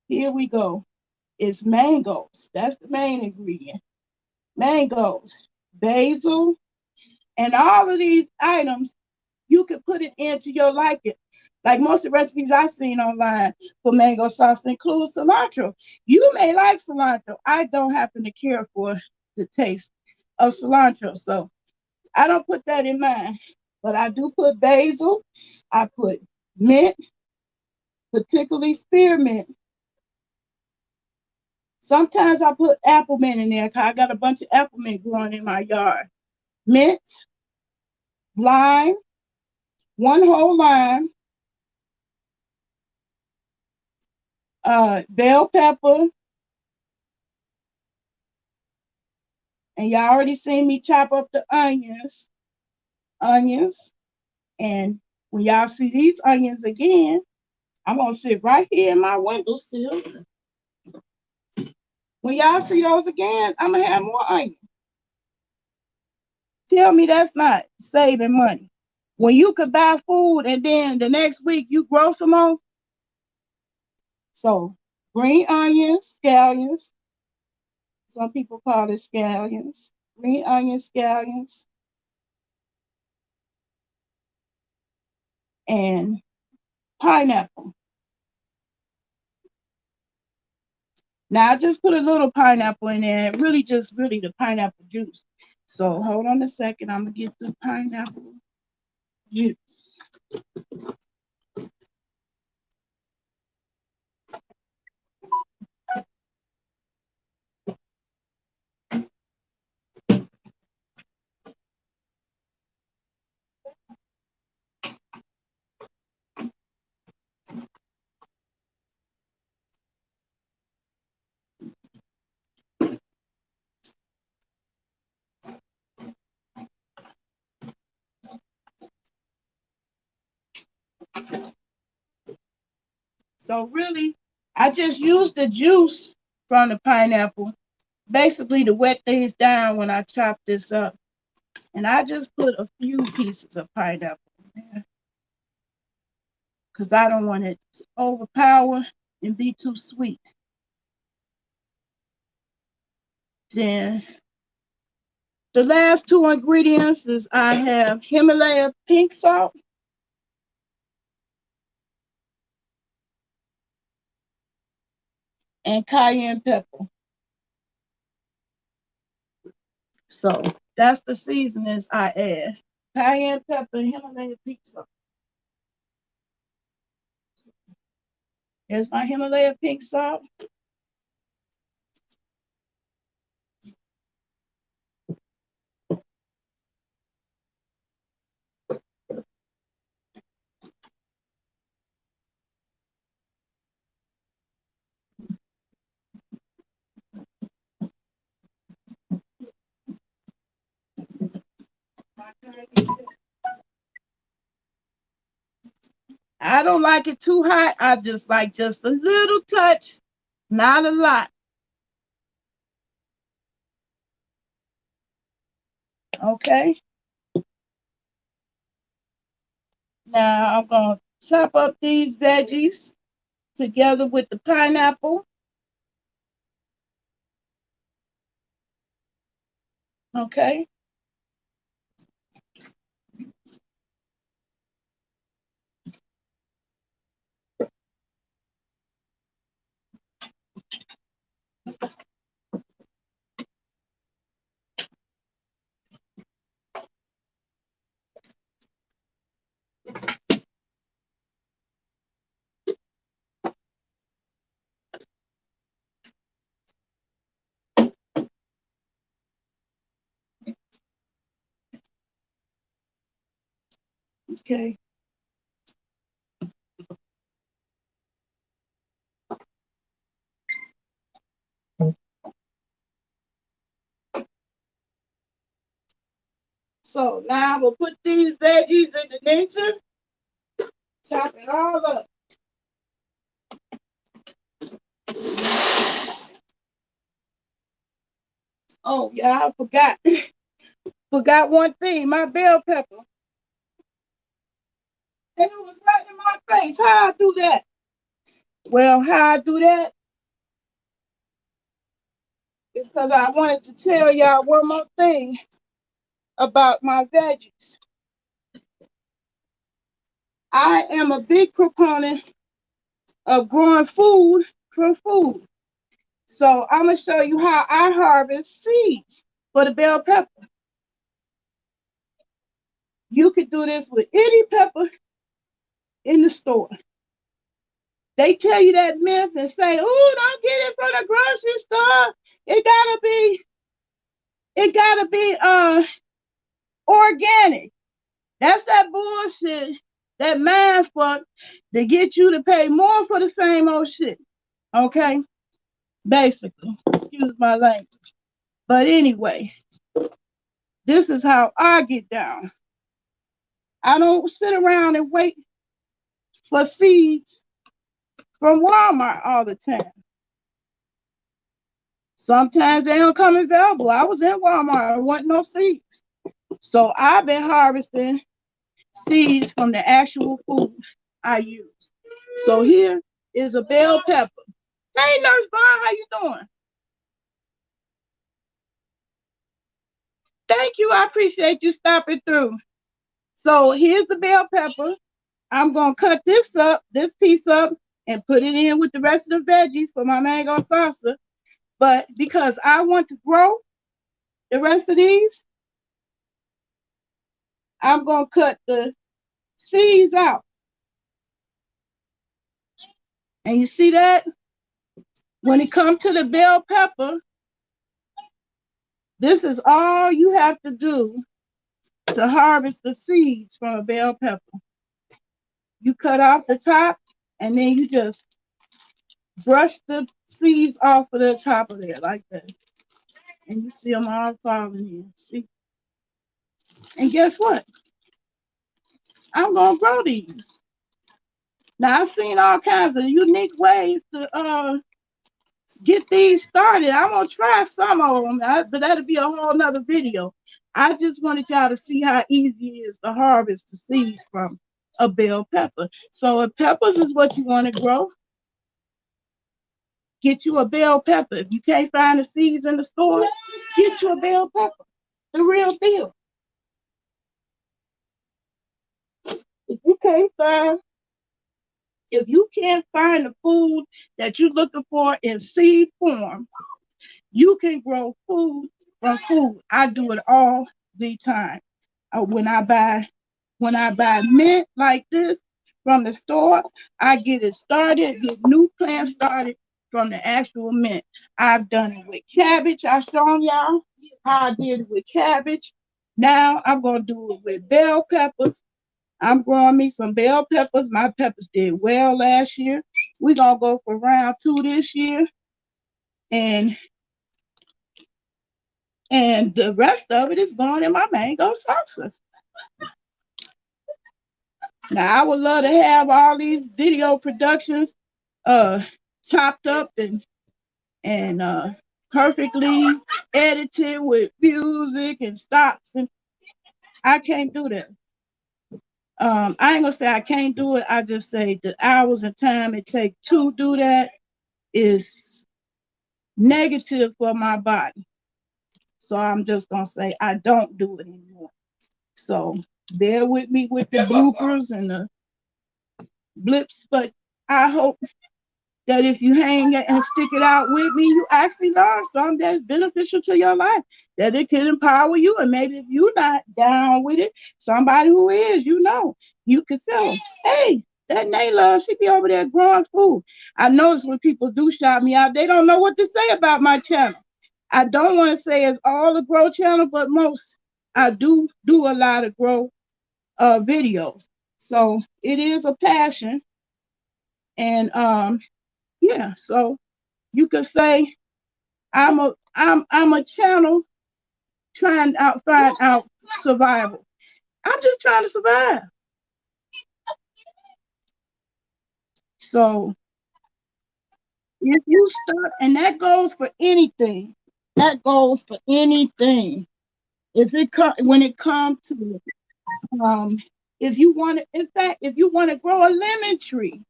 here we go. It's mangoes. That's the main ingredient. Mangoes, basil, and all of these items, you can put it into your liking. Like most of the recipes I've seen online for mango sauce include cilantro. You may like cilantro. I don't happen to care for the taste of cilantro. So I don't put that in mine. But I do put basil. I put mint, particularly spearmint. Sometimes I put apple mint in there because I got a bunch of apple mint growing in my yard. Mint, lime, one whole lime, bell pepper, and y'all already seen me chop up the onions. And when y'all see these onions again, I'm gonna sit right here in my windowsill. When y'all see those again, I'm gonna have more onions. Tell me that's not saving money. When you could buy food and then the next week you grow some more. So green onions, scallions. Some people call it scallions. Green onions, scallions. And pineapple. Now I just put a little pineapple in there. Really the pineapple juice. So hold on a second. I'm gonna get the pineapple juice. So really, I just use the juice from the pineapple, basically to wet things down when I chop this up. And I just put a few pieces of pineapple in there because I don't want it to overpower and be too sweet. Then the last two ingredients is I have Himalaya pink salt and cayenne pepper. So that's the seasonings I add. Cayenne pepper and Himalaya pink salt. Here's my Himalaya pink salt. I don't like it too hot. I just like just a little touch, not a lot. Okay. Now I'm going to chop up these veggies together with the pineapple. Okay. Okay. So now we'll put these veggies in the ninja, chop it all up. Oh yeah, I forgot. Forgot one thing, my bell pepper. And it was right in my face. How I do that? Well, how I do that is because I wanted to tell y'all one more thing about my veggies. I am a big proponent of growing food for food. So I'm going to show you how I harvest seeds for the bell pepper. You could do this with any pepper in the store. They tell you that myth and say, "Oh, don't get it from the grocery store. It gotta be organic." That's that bullshit, that mind fuck to get you to pay more for the same old shit. Okay? Basically. Excuse my language. But anyway, this is how I get down. I don't sit around and wait for seeds from Walmart all the time. Sometimes they don't come available. I was in Walmart, there wasn't no seeds. So I've been harvesting seeds from the actual food I use. So here is a bell pepper. Hey, Nurse Vaughn, how you doing? Thank you. I appreciate you stopping through. So here's the bell pepper. I'm going to cut this piece up, and put it in with the rest of the veggies for my mango salsa. But because I want to grow the rest of these, I'm going to cut the seeds out. And you see that? When it comes to the bell pepper, this is all you have to do to harvest the seeds from a bell pepper. You cut off the top, and then you just brush the seeds off of the top of there like that. And you see them all falling in. See? And guess what? I'm going to grow these. Now I've seen all kinds of unique ways to get these started. I'm gonna try some of them, but that'll be a whole nother video. I just wanted y'all to see how easy it is to harvest the seeds from a bell pepper. So if peppers is what you want to grow, get you a bell pepper. If you can't find the seeds in the store, get you a bell pepper. The real deal. If you can't find if you can't find the food that you're looking for in seed form, you can grow food from food. I do it all the time. When I buy mint like this from the store, I get it started, get new plants started from the actual mint. I've done it with cabbage. I've shown y'all how I did it with cabbage. Now I'm gonna do it with bell peppers. I'm growing me some bell peppers. My peppers did well last year. We're gonna go for round 2 this year. And the rest of it is going in my mango salsa. Now I would love to have all these video productions chopped up and perfectly edited with music and stops, and I can't do that. I ain't gonna say I can't do it. I just say the hours and time it takes to do that is negative for my body. So I'm just gonna say I don't do it anymore. So bear with me with the bloopers and the blips, but I hope that if you hang it and stick it out with me, you actually learn something that's beneficial to your life, that it can empower you. And maybe if you're not down with it, somebody who is, you can tell them, hey, that Nayla, she be over there growing food. I notice when people do shout me out, they don't know what to say about my channel. I don't want to say it's all a grow channel, but most I do a lot of grow videos. So it is a passion. And yeah, so you could say I'm a channel trying to find out survival. I'm just trying to survive. So if you start, and that goes for anything. That goes for anything. When it comes to if you want to, in fact, if you want to grow a lemon tree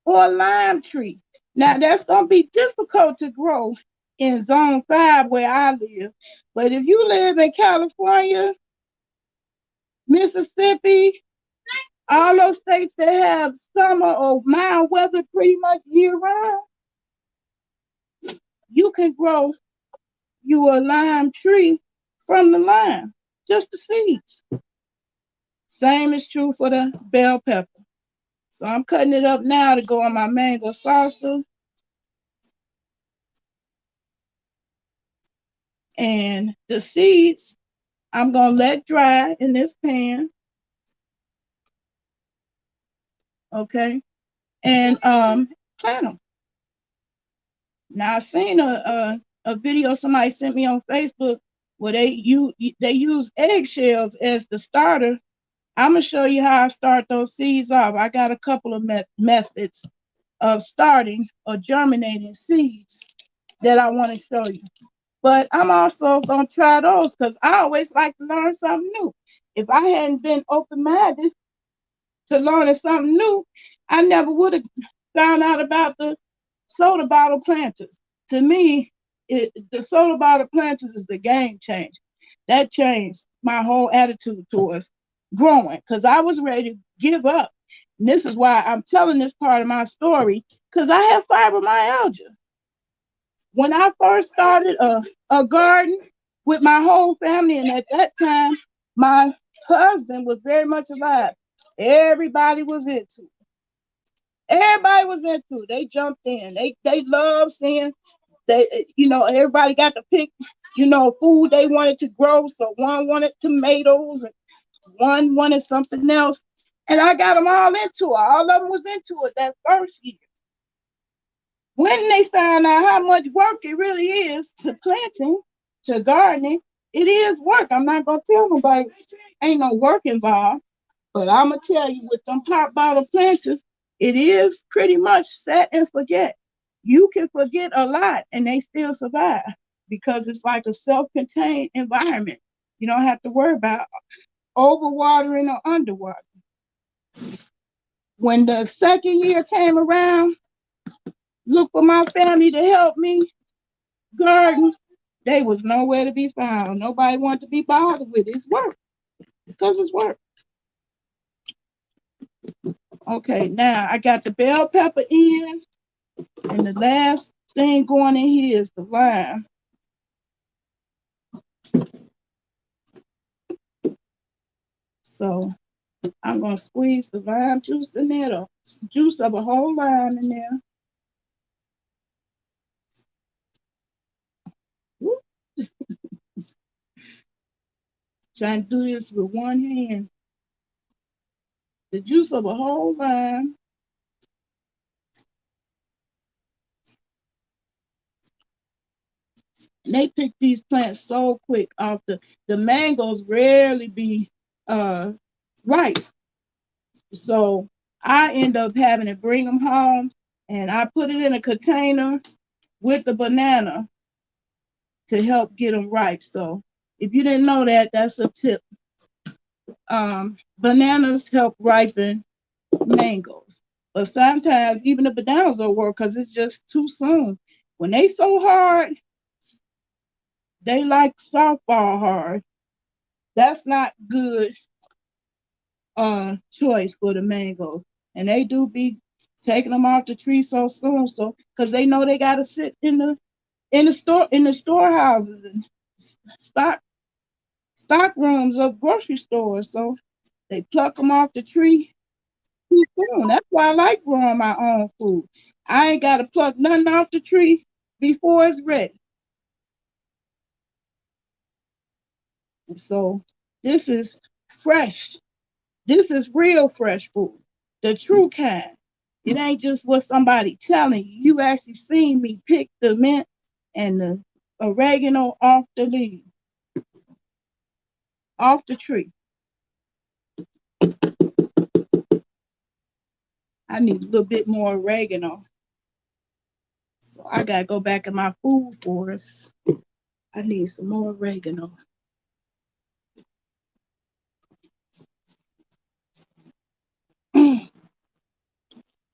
or a lime tree, now that's gonna be difficult to grow in zone 5 where I live. But if you live in California, Mississippi, all those states that have summer or mild weather pretty much year round, you can grow you a lime tree from the lime, just the seeds. Same is true for the bell pepper. So I'm cutting it up now to go on my mango salsa. And the seeds, I'm gonna let dry in this pan. Okay. And plant them. Now I seen a video somebody sent me on Facebook where they use eggshells as the starter. I'm gonna show you how I start those seeds off. I got a couple of methods of starting or germinating seeds that I want to show you. But I'm also gonna try those because I always like to learn something new. If I hadn't been open-minded to learning something new, I never would have found out about the soda bottle planters. To me, the soda bottle planters is the game changer. That changed my whole attitude towards growing because I was ready to give up. And this is why I'm telling this part of my story, because I have fibromyalgia. When I first started a garden with my whole family, and at that time, my husband was very much alive. Everybody was into it. Everybody was into it. They jumped in. They loved seeing everybody got to pick, food they wanted to grow. So one wanted tomatoes and one wanted something else. And I got them all into it. All of them was into it that first year. When they found out how much work it really is to planting, to gardening, it is work. I'm not going to tell nobody ain't no work involved. But I'm going to tell you with them pop bottle planters, It is pretty much set and forget. You can forget a lot and they still survive because it's like a self-contained environment. You don't have to worry about overwatering or underwater. When the second year came around, look for my family to help me garden. They was nowhere to be found. Nobody wanted to be bothered with it. It's work because it's work. Okay, now I got the bell pepper in, and the last thing going in here is the lime. So I'm gonna squeeze the lime juice in there, the juice of a whole lime in there. Whoop. Trying to do this with one hand. The juice of a whole lime. And they pick these plants so quick off the mangoes rarely be ripe. So I end up having to bring them home and I put it in a container with the banana to help get them ripe. So if you didn't know that, that's a tip. Bananas help ripen mangoes. But sometimes even the bananas don't work because it's just too soon. When they so hard, they like softball hard. That's not good choice for the mangoes. And they do be taking them off the tree so soon, so because they know they gotta sit in the storehouses and stock rooms of grocery stores. So they pluck them off the tree too soon. That's why I like growing my own food. I ain't gotta pluck nothing off the tree before it's ready. And so this is fresh. This is real fresh food, the true kind. It ain't just what somebody telling you. You actually seen me pick the mint and the oregano off the leaf, off the tree. I need a little bit more oregano. So I gotta go back in my food forest. I need some more oregano.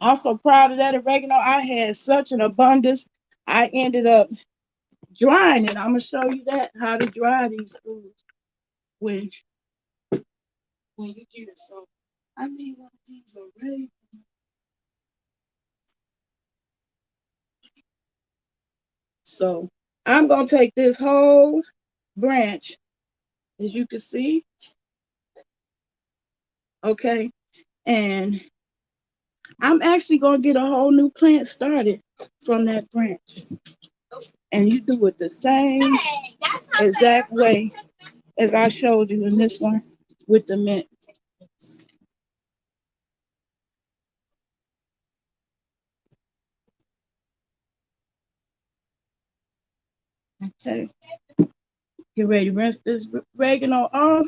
Also proud of that oregano. I had such an abundance. I ended up drying it. I'm gonna show you that how to dry these foods when you get it. So I need one of these oregano. So I'm gonna take this whole branch, as you can see, okay, and I'm actually gonna get a whole new plant started from that branch. And you do it the same exact way as I showed you in this one with the mint. Okay, get ready to rinse this oregano off.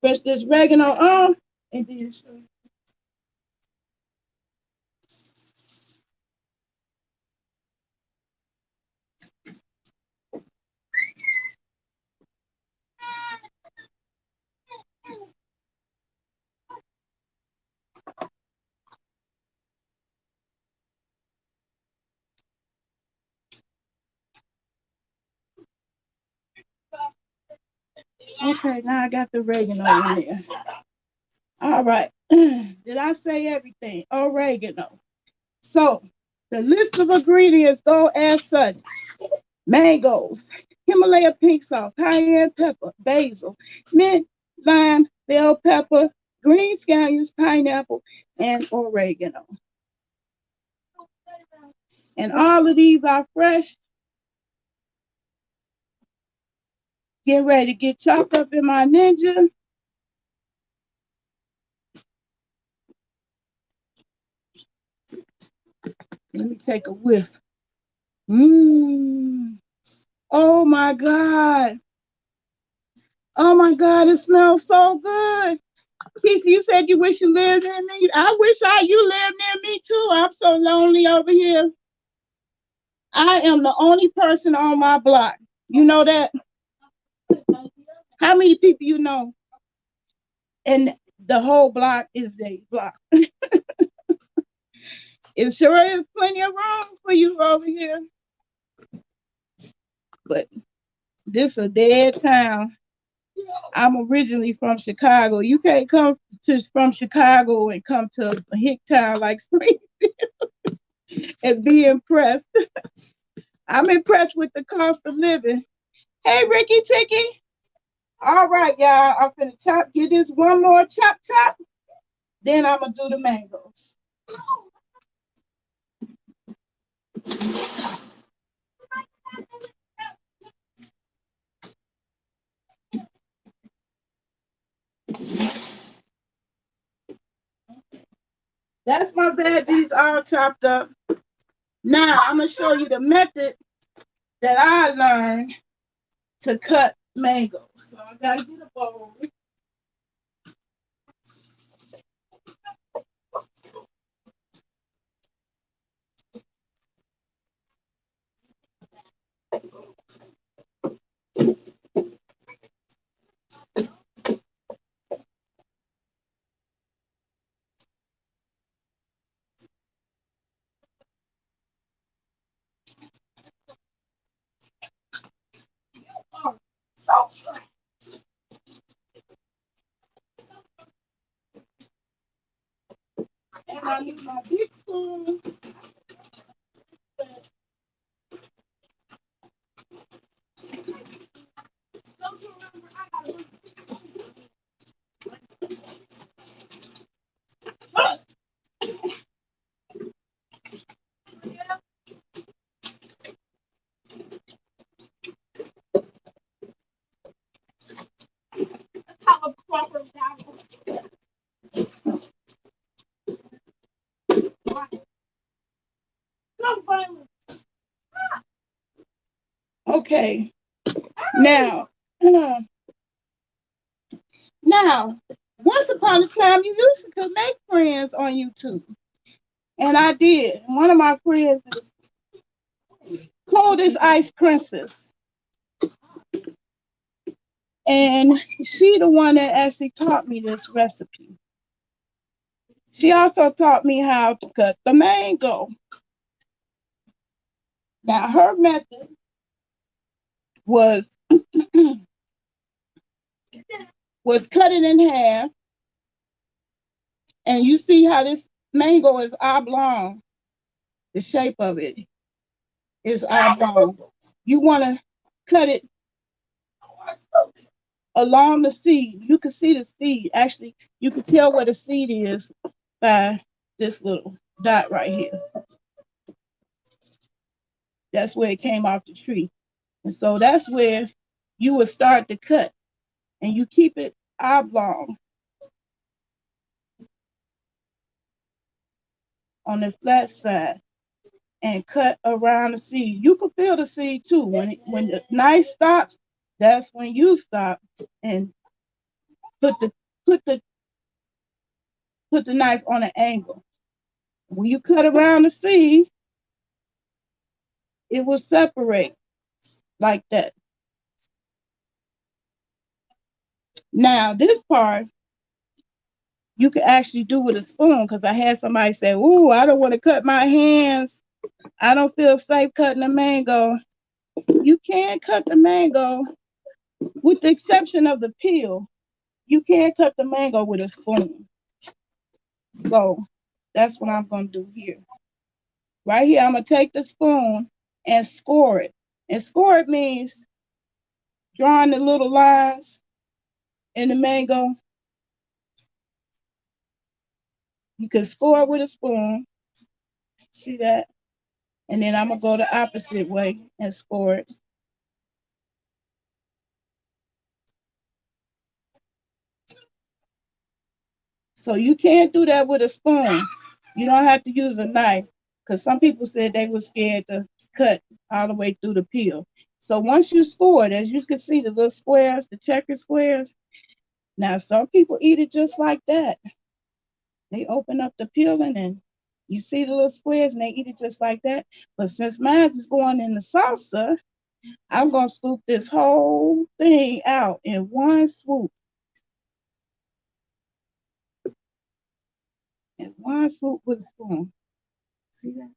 Rinse this oregano off, and then show you. Okay, now I got the oregano in there. All right. Did I say everything? Oregano. So the list of ingredients go as such: mangoes, Himalaya pink salt, cayenne pepper, basil, mint, lime, bell pepper, green scallions, pineapple, and oregano. And all of these are fresh. Get ready to get chopped up in my ninja. Let me take a whiff. Mmm. Oh my God. Oh my God, it smells so good. Keisha, you said you wish you lived near me. I wish you lived near me too. I'm so lonely over here. I am the only person on my block. You know that? How many people you know? And the whole block is their block. It sure is plenty of room for you over here. But this a dead town. I'm originally from Chicago. You can't come from Chicago and come to a hick town like Springfield and be impressed. I'm impressed with the cost of living. Hey, Ricky Ticky. All right, y'all. I'm finna get this one more chop. Then I'm gonna do the mangoes. That's my veggies all chopped up. Now I'm gonna show you the method that I learned to cut mangoes. So I gotta get a bowl. Oh, salsa. And I use my big spoon. Have a proper balance. Okay. Now, once upon a time, you used to make friends on YouTube. And I did. One of my friends is Coldest Ice Princess. And she the one that actually taught me this recipe. She also taught me how to cut the mango. Now, her method was cut it in half. And you see how this mango is oblong. The shape of it is oblong. You want to cut it along the seed. You can see the seed. Actually, you can tell where the seed is by this little dot right here. That's where it came off the tree. And so that's where you would start to cut. And you keep it oblong on the flat side and cut around the seed. You can feel the seed too. When the knife stops, that's when you stop and put the knife on an angle. When you cut around the seed, it will separate like that. Now, this part, you can actually do with a spoon because I had somebody say, ooh, I don't want to cut my hands. I don't feel safe cutting a mango. You can cut the mango with the exception of the peel. You can't cut the mango with a spoon. So that's what I'm going to do here. Right here, I'm going to take the spoon and score it. And score it means drawing the little lines in the mango. You can score it with a spoon. See that? And then I'm going to go the opposite way and score it. So you can't do that with a spoon. You don't have to use a knife because some people said they were scared to cut all the way through the peel. So once you score it, as you can see the little squares, the checker squares. Now some people eat it just like that. They open up the peeling and you see the little squares and they eat it just like that. But since mine is going in the salsa, I'm gonna scoop this whole thing out in one swoop. In one swoop with a spoon. See that?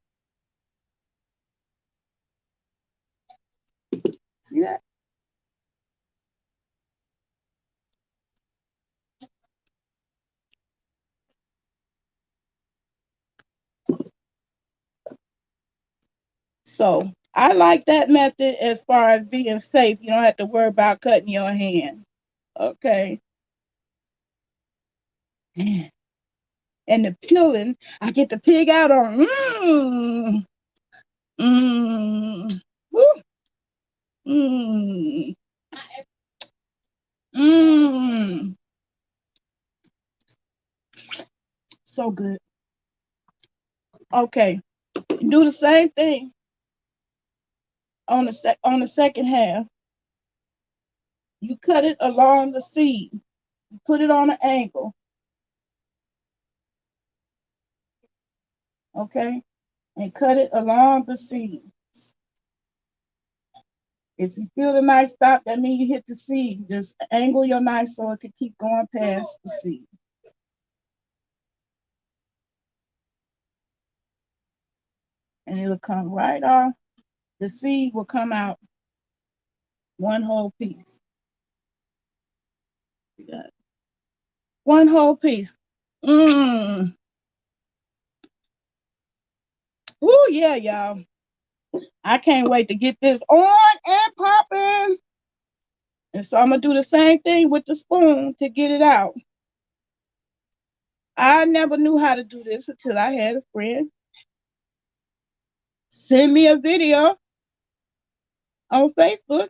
See that? So I like that method as far as being safe. You don't have to worry about cutting your hand. Okay. And the peeling, I get the pig out on. Mmm. Woo. Mmm. Mmm. So good. Okay. Do the same thing on the second half. You cut it along the seed. You put it on an angle. Okay. And cut it along the seed. If you feel the knife stop, that means you hit the seed. Just angle your knife so it can keep going past the seed. And it'll come right off. The seed will come out one whole piece. One whole piece. Mmm. Oh yeah, y'all. I can't wait to get this on and popping. And so I'm going to do the same thing with the spoon to get it out. I never knew how to do this until I had a friend send me a video on Facebook.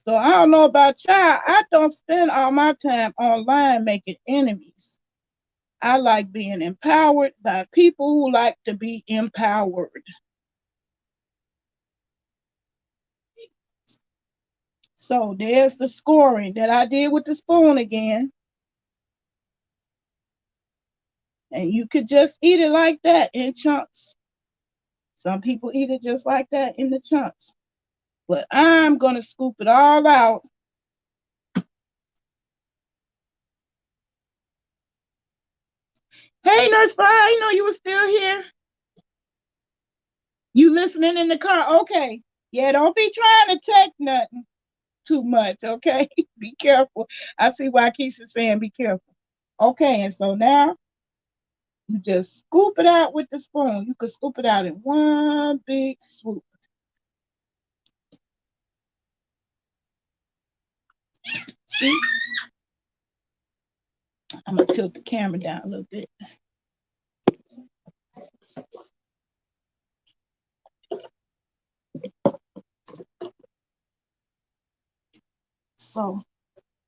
So I don't know about y'all. I don't spend all my time online making enemies. I like being empowered by people who like to be empowered. So there's the scoring that I did with the spoon again. And you could just eat it like that in chunks. Some people eat it just like that in the chunks. But I'm going to scoop it all out. Hey, Nurse Fly, I know you were still here. You listening in the car? Okay. Yeah, don't be trying to text nothing too much, okay? Be careful. I see why Keisha's saying be careful. Okay, and so now you just scoop it out with the spoon. You could scoop it out in one big swoop. See? I'm going to tilt the camera down a little bit. So,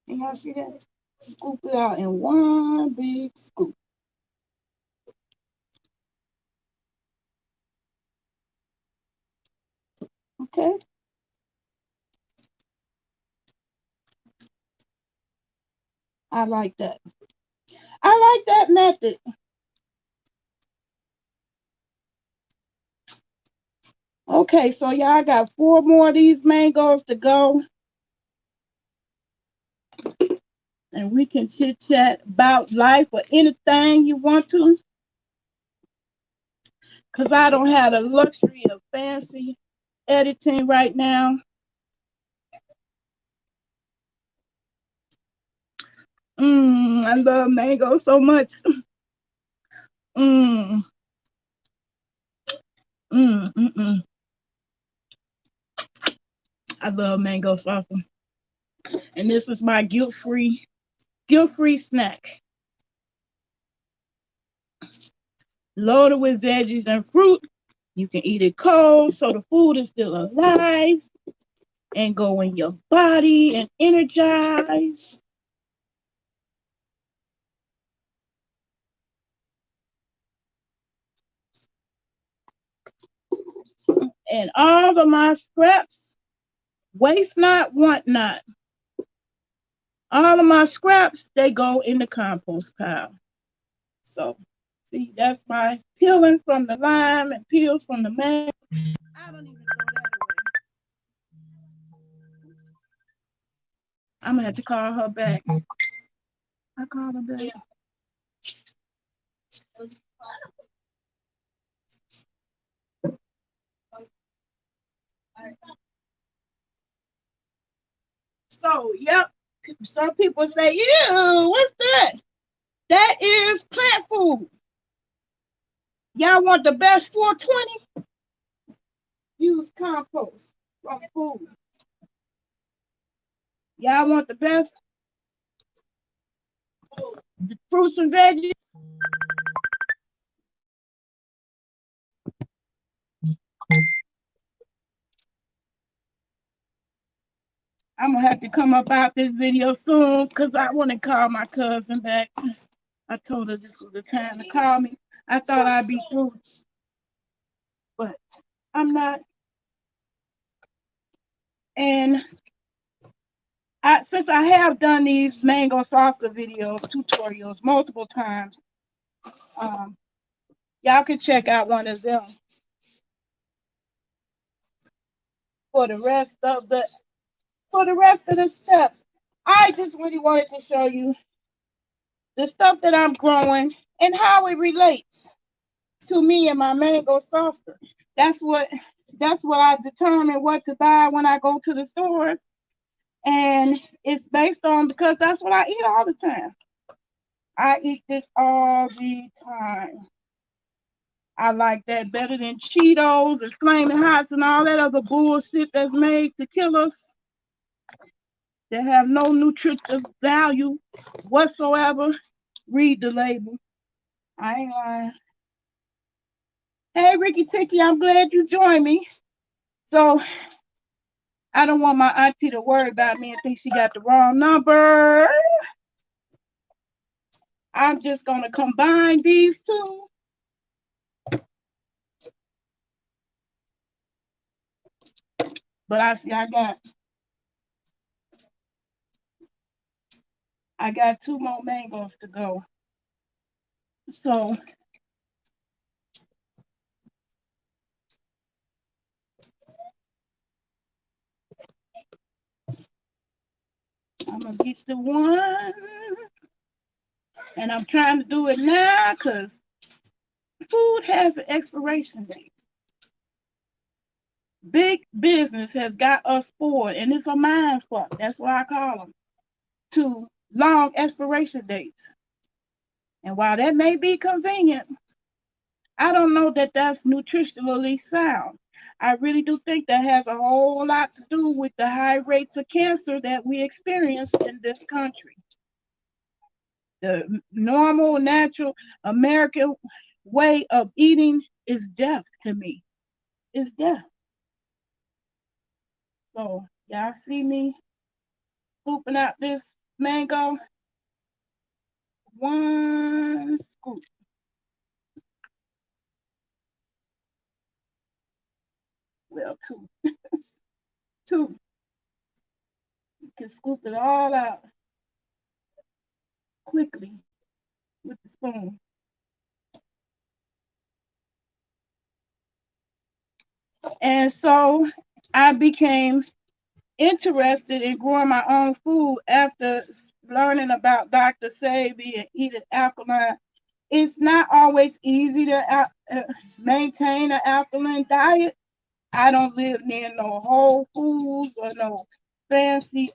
can y'all see that? Scoop it out in one big scoop. Okay? I like that. I like that method. Okay, so y'all got 4 more of these mangoes to go. And we can chit chat about life or anything you want to. Because I don't have the luxury of fancy editing right now. I love mango so much. Mm, mm, mm, mm. I love mango salsa. And this is my guilt-free snack. Loaded with veggies and fruit. You can eat it cold so the food is still alive and go in your body and energize. And all of my scraps, waste not, want not. All of my scraps, they go in the compost pile. So, see, that's my peeling from the lime and peels from the mango. I don't even throw that away. I'm gonna have to call her back. I called her back. So, yep. Some people say, ew, what's that? That is plant food. Y'all want the best 420? Use compost from food. Y'all want the best fruits and veggies? I'm gonna have to come up out this video soon because I want to call my cousin back. I told her this was the time to call me. I thought I'd be through, but I'm not. And since I have done these mango salsa videos, tutorials multiple times, y'all can check out one of them for the rest of the steps. I just really wanted to show you the stuff that I'm growing and how it relates to me and my mango salsa. That's what I determine what to buy when I go to the stores. And it's based on, because that's what I eat all the time. I eat this all the time. I like that better than Cheetos and Flaming Hots and all that other bullshit that's made to kill us, that have no nutritive value whatsoever. Read the label. I ain't lying. Hey, Ricky Ticky, I'm glad you joined me. So I don't want my auntie to worry about me and think she got the wrong number. I'm just going to combine these two. But I see I got 2 more mangoes to go. So I'm going to get the one. And I'm trying to do it now because food has an expiration date. Big business has got us spoiled, and it's a mind fuck. That's what I call them. To long expiration dates. And while that may be convenient, I don't know that that's nutritionally sound. I really do think that has a whole lot to do with the high rates of cancer that we experience in this country. The normal, natural American way of eating is death to me. It's death. So y'all see me scooping out this mango. 1 scoop. Well, 2. 2. You can scoop it all out quickly with the spoon. And so I became interested in growing my own food after learning about Dr. Sebi and eating alkaline. It's not always easy to maintain an alkaline diet. I don't live near no Whole Foods or no fancy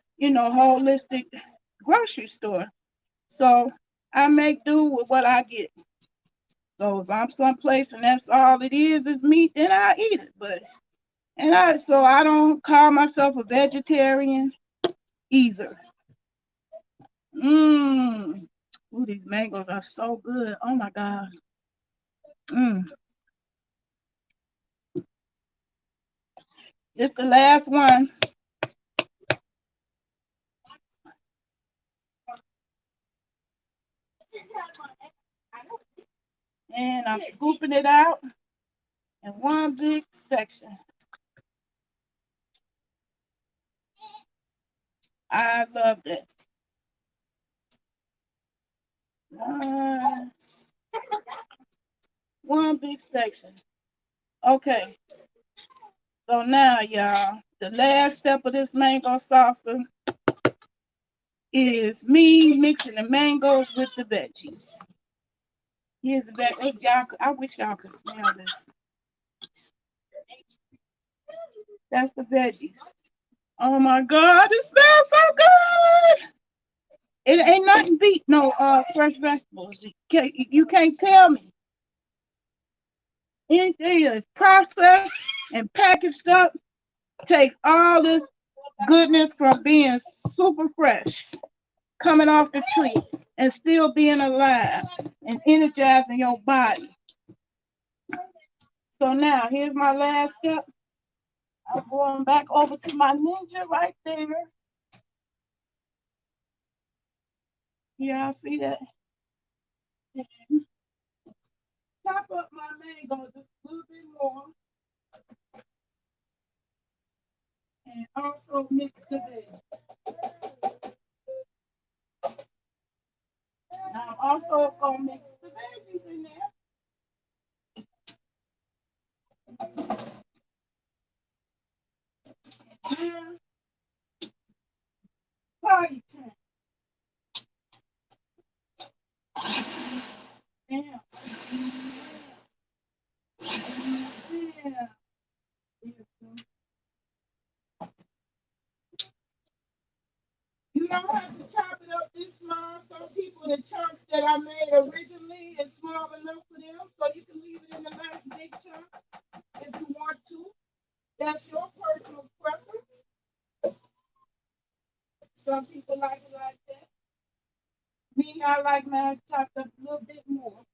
holistic grocery store. So I make do with what I get. So if I'm someplace and that's all it is meat, then I eat it. So I don't call myself a vegetarian either. Ooh, these mangoes are so good. Oh my God. It's the last one. And I'm scooping it out in one big section. I love it. One big section. Okay. So now, y'all, the last step of this mango salsa is me mixing the mangoes with the veggies. Here's the veg. Hey, y'all, I wish y'all could smell this. That's the veggies. Oh my God, it smells so good. It ain't nothing beat no fresh vegetables. You can't tell me. Anything that's processed and packaged up takes all this goodness from being super fresh, coming off the tree, and still being alive and energizing your body. So now, here's my last step. I'm going back over to my ninja right there. Y'all see that? Chop up my mango just a little bit more. And also mix the veggies. Now I'm also gonna mix the veggies in there. Yeah. Party time. Yeah. Yeah. You don't have to chop it up this small. Some people, the chunks that I made originally is small enough for them, so you can leave it in a nice big chunk if you want to. That's your personal preference. Some people like it like that. Me, I like mine chopped up a little bit more.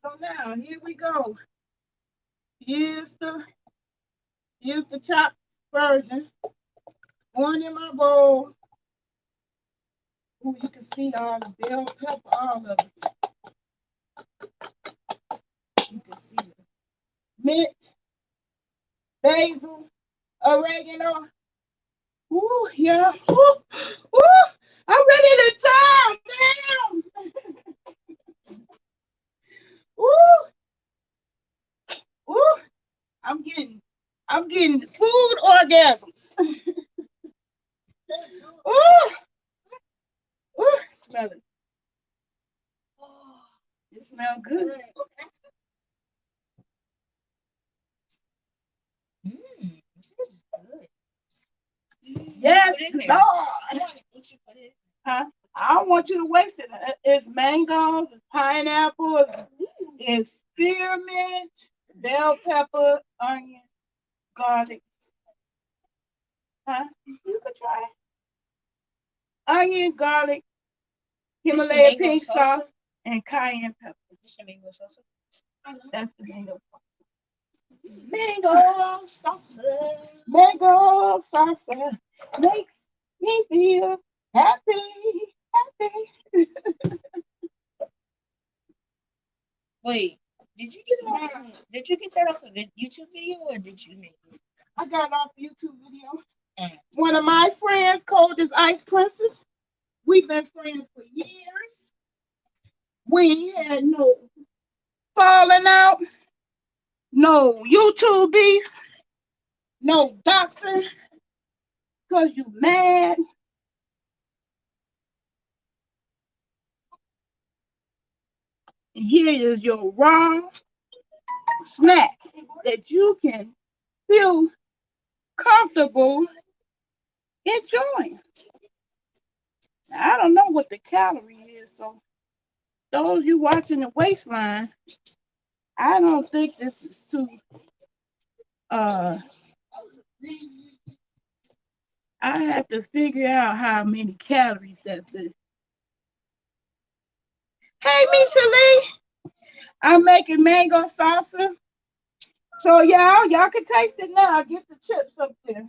So now, here we go. Here's the chopped version. One in my bowl. Ooh, you can see all the bell pepper, all of it. You can see it. Mint, basil, oregano. Ooh, yeah. Ooh, ooh, I'm ready to chow down. Ooh, ooh, I'm getting food orgasms. Ooh, ooh, smell it. It smells good. This is good. Yes, Lord. Huh? I don't want you to waste it. It's mangoes, it's pineapples, it's spearmint, bell pepper, onion, garlic. Huh? You could try it. Onion, garlic, Himalaya pink sauce, and cayenne pepper. This is mango salsa. That's the mango. Mango salsa. Mango salsa makes me feel happy, happy. Wait, did you get it off? Did you get that off of a YouTube video or did you make it? I got it off YouTube video. One of my friends, Cold as Ice Princess, we've been friends for years. We had no falling out, no YouTube beef, no doxing, because you mad. And here is your raw snack that you can feel comfortable enjoying. Now, I don't know what the calorie is, so those you watching the waistline, I don't think this is too I have to figure out how many calories that's in. Hey, Misha Lee, I'm making mango salsa. So y'all can taste it now. Get the chips up there.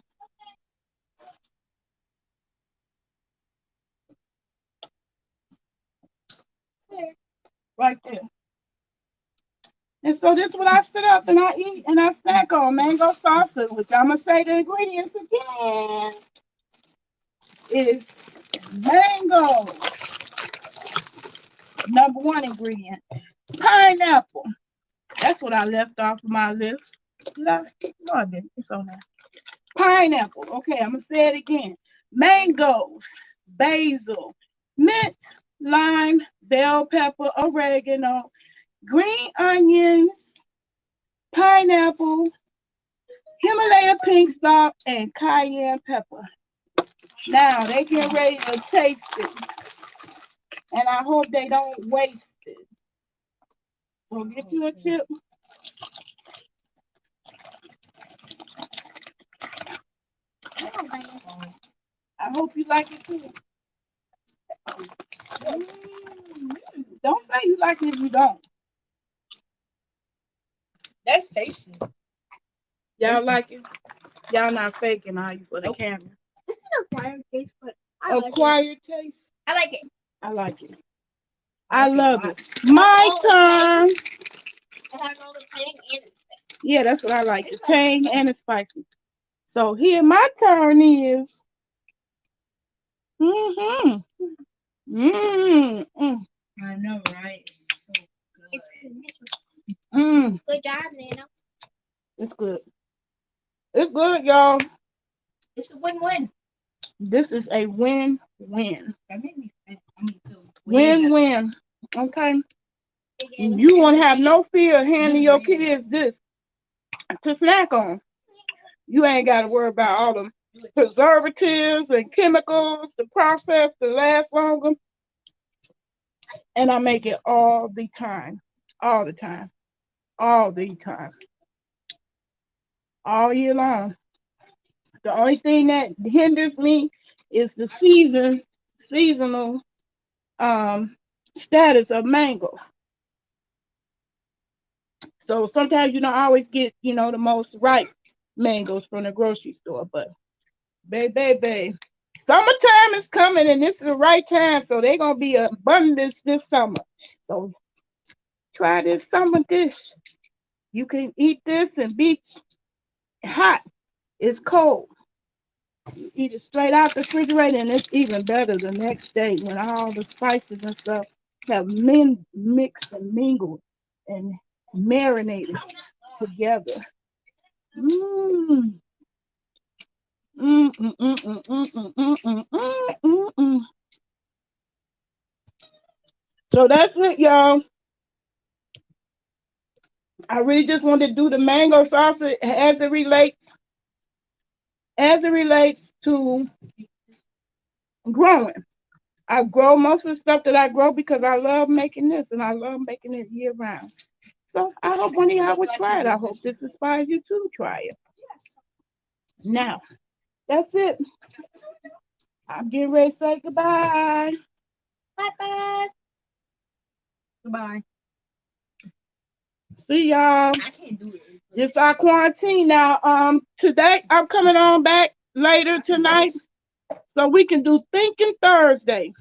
like this. And so this is what I sit up and I eat and I snack on, mango salsa, which I'm gonna say the ingredients again. Is mango. Number one ingredient. Pineapple. That's what I left off of my list. No, I didn't. It's on there. Pineapple. Okay, I'm gonna say it again. Mangoes, basil, mint, lime, bell pepper, oregano, green onions, pineapple, Himalaya pink salt, and cayenne pepper. Now they get ready to taste it, and I hope they don't waste it. So get you a chip. I hope you like it too. Don't say you like it if you don't. That's tasty. Y'all like it? Y'all not faking, are you, for the camera? It's an acquired taste, but I like it. Acquired taste. I like it. I like it. I love it. My turn. It has all the tang and it's spicy. Yeah, that's what I like. The tang and the spicy. So here my turn is. I know, right? It's so good. It's delicious. Good job, Nana. It's good. It's good, y'all. It's a win-win. This is a win-win. That made me feel Win-win. Okay. You won't have no fear handing your kids this to snack on. You ain't got to worry about all them preservatives and chemicals to process to last longer. And I make it all the time. All the time. All the time. All year long. The only thing that hinders me is the seasonal status of mango. So sometimes you don't always get, the most ripe mangoes from the grocery store. But baby, summertime is coming and this is the right time. So they're going to be abundance this summer. So try this summer dish. You can eat this and be hot. It's cold. You eat it straight out the refrigerator and it's even better the next day when all the spices and stuff have mixed and mingled and marinated together. So that's it, y'all. I really just wanted to do the mango salsa as it relates to growing. I grow most of the stuff that I grow because I love making this and I love making it year round. So I hope one of y'all would try it. I hope this inspires you to try it. Now, that's it. I'm getting ready to say goodbye. Bye-bye. Goodbye. See y'all. I can't do it. It's our quarantine now. Today I'm coming on back later tonight so we can do Thinking Thursday.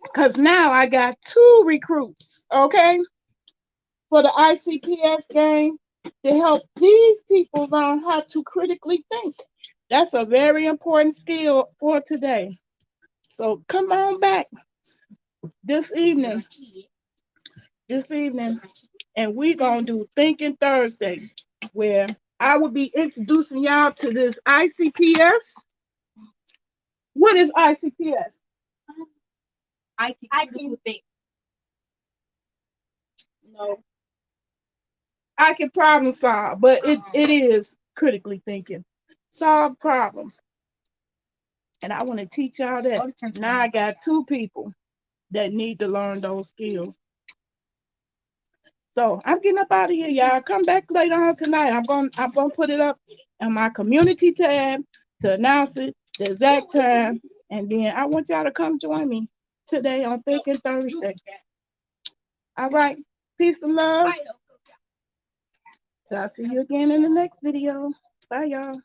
Because now I got 2 recruits, okay, for the ICPS game to help these people learn how to critically think. That's a very important skill for today. So come on back this evening, and we're going to do Thinking Thursday, where I will be introducing y'all to this ICPS. What is ICPS? I can think. No. I can problem solve, but it is critically thinking. Solve problems. And I want to teach y'all that. Now I got 2 people that need to learn those skills. So I'm getting up out of here, y'all. Come back later on tonight. I'm gonna put it up on my community tab to announce it, the exact time, and then I want y'all to come join me today on Thinking Thursday. All right. Peace and love. So I'll see you again in the next video. Bye, y'all.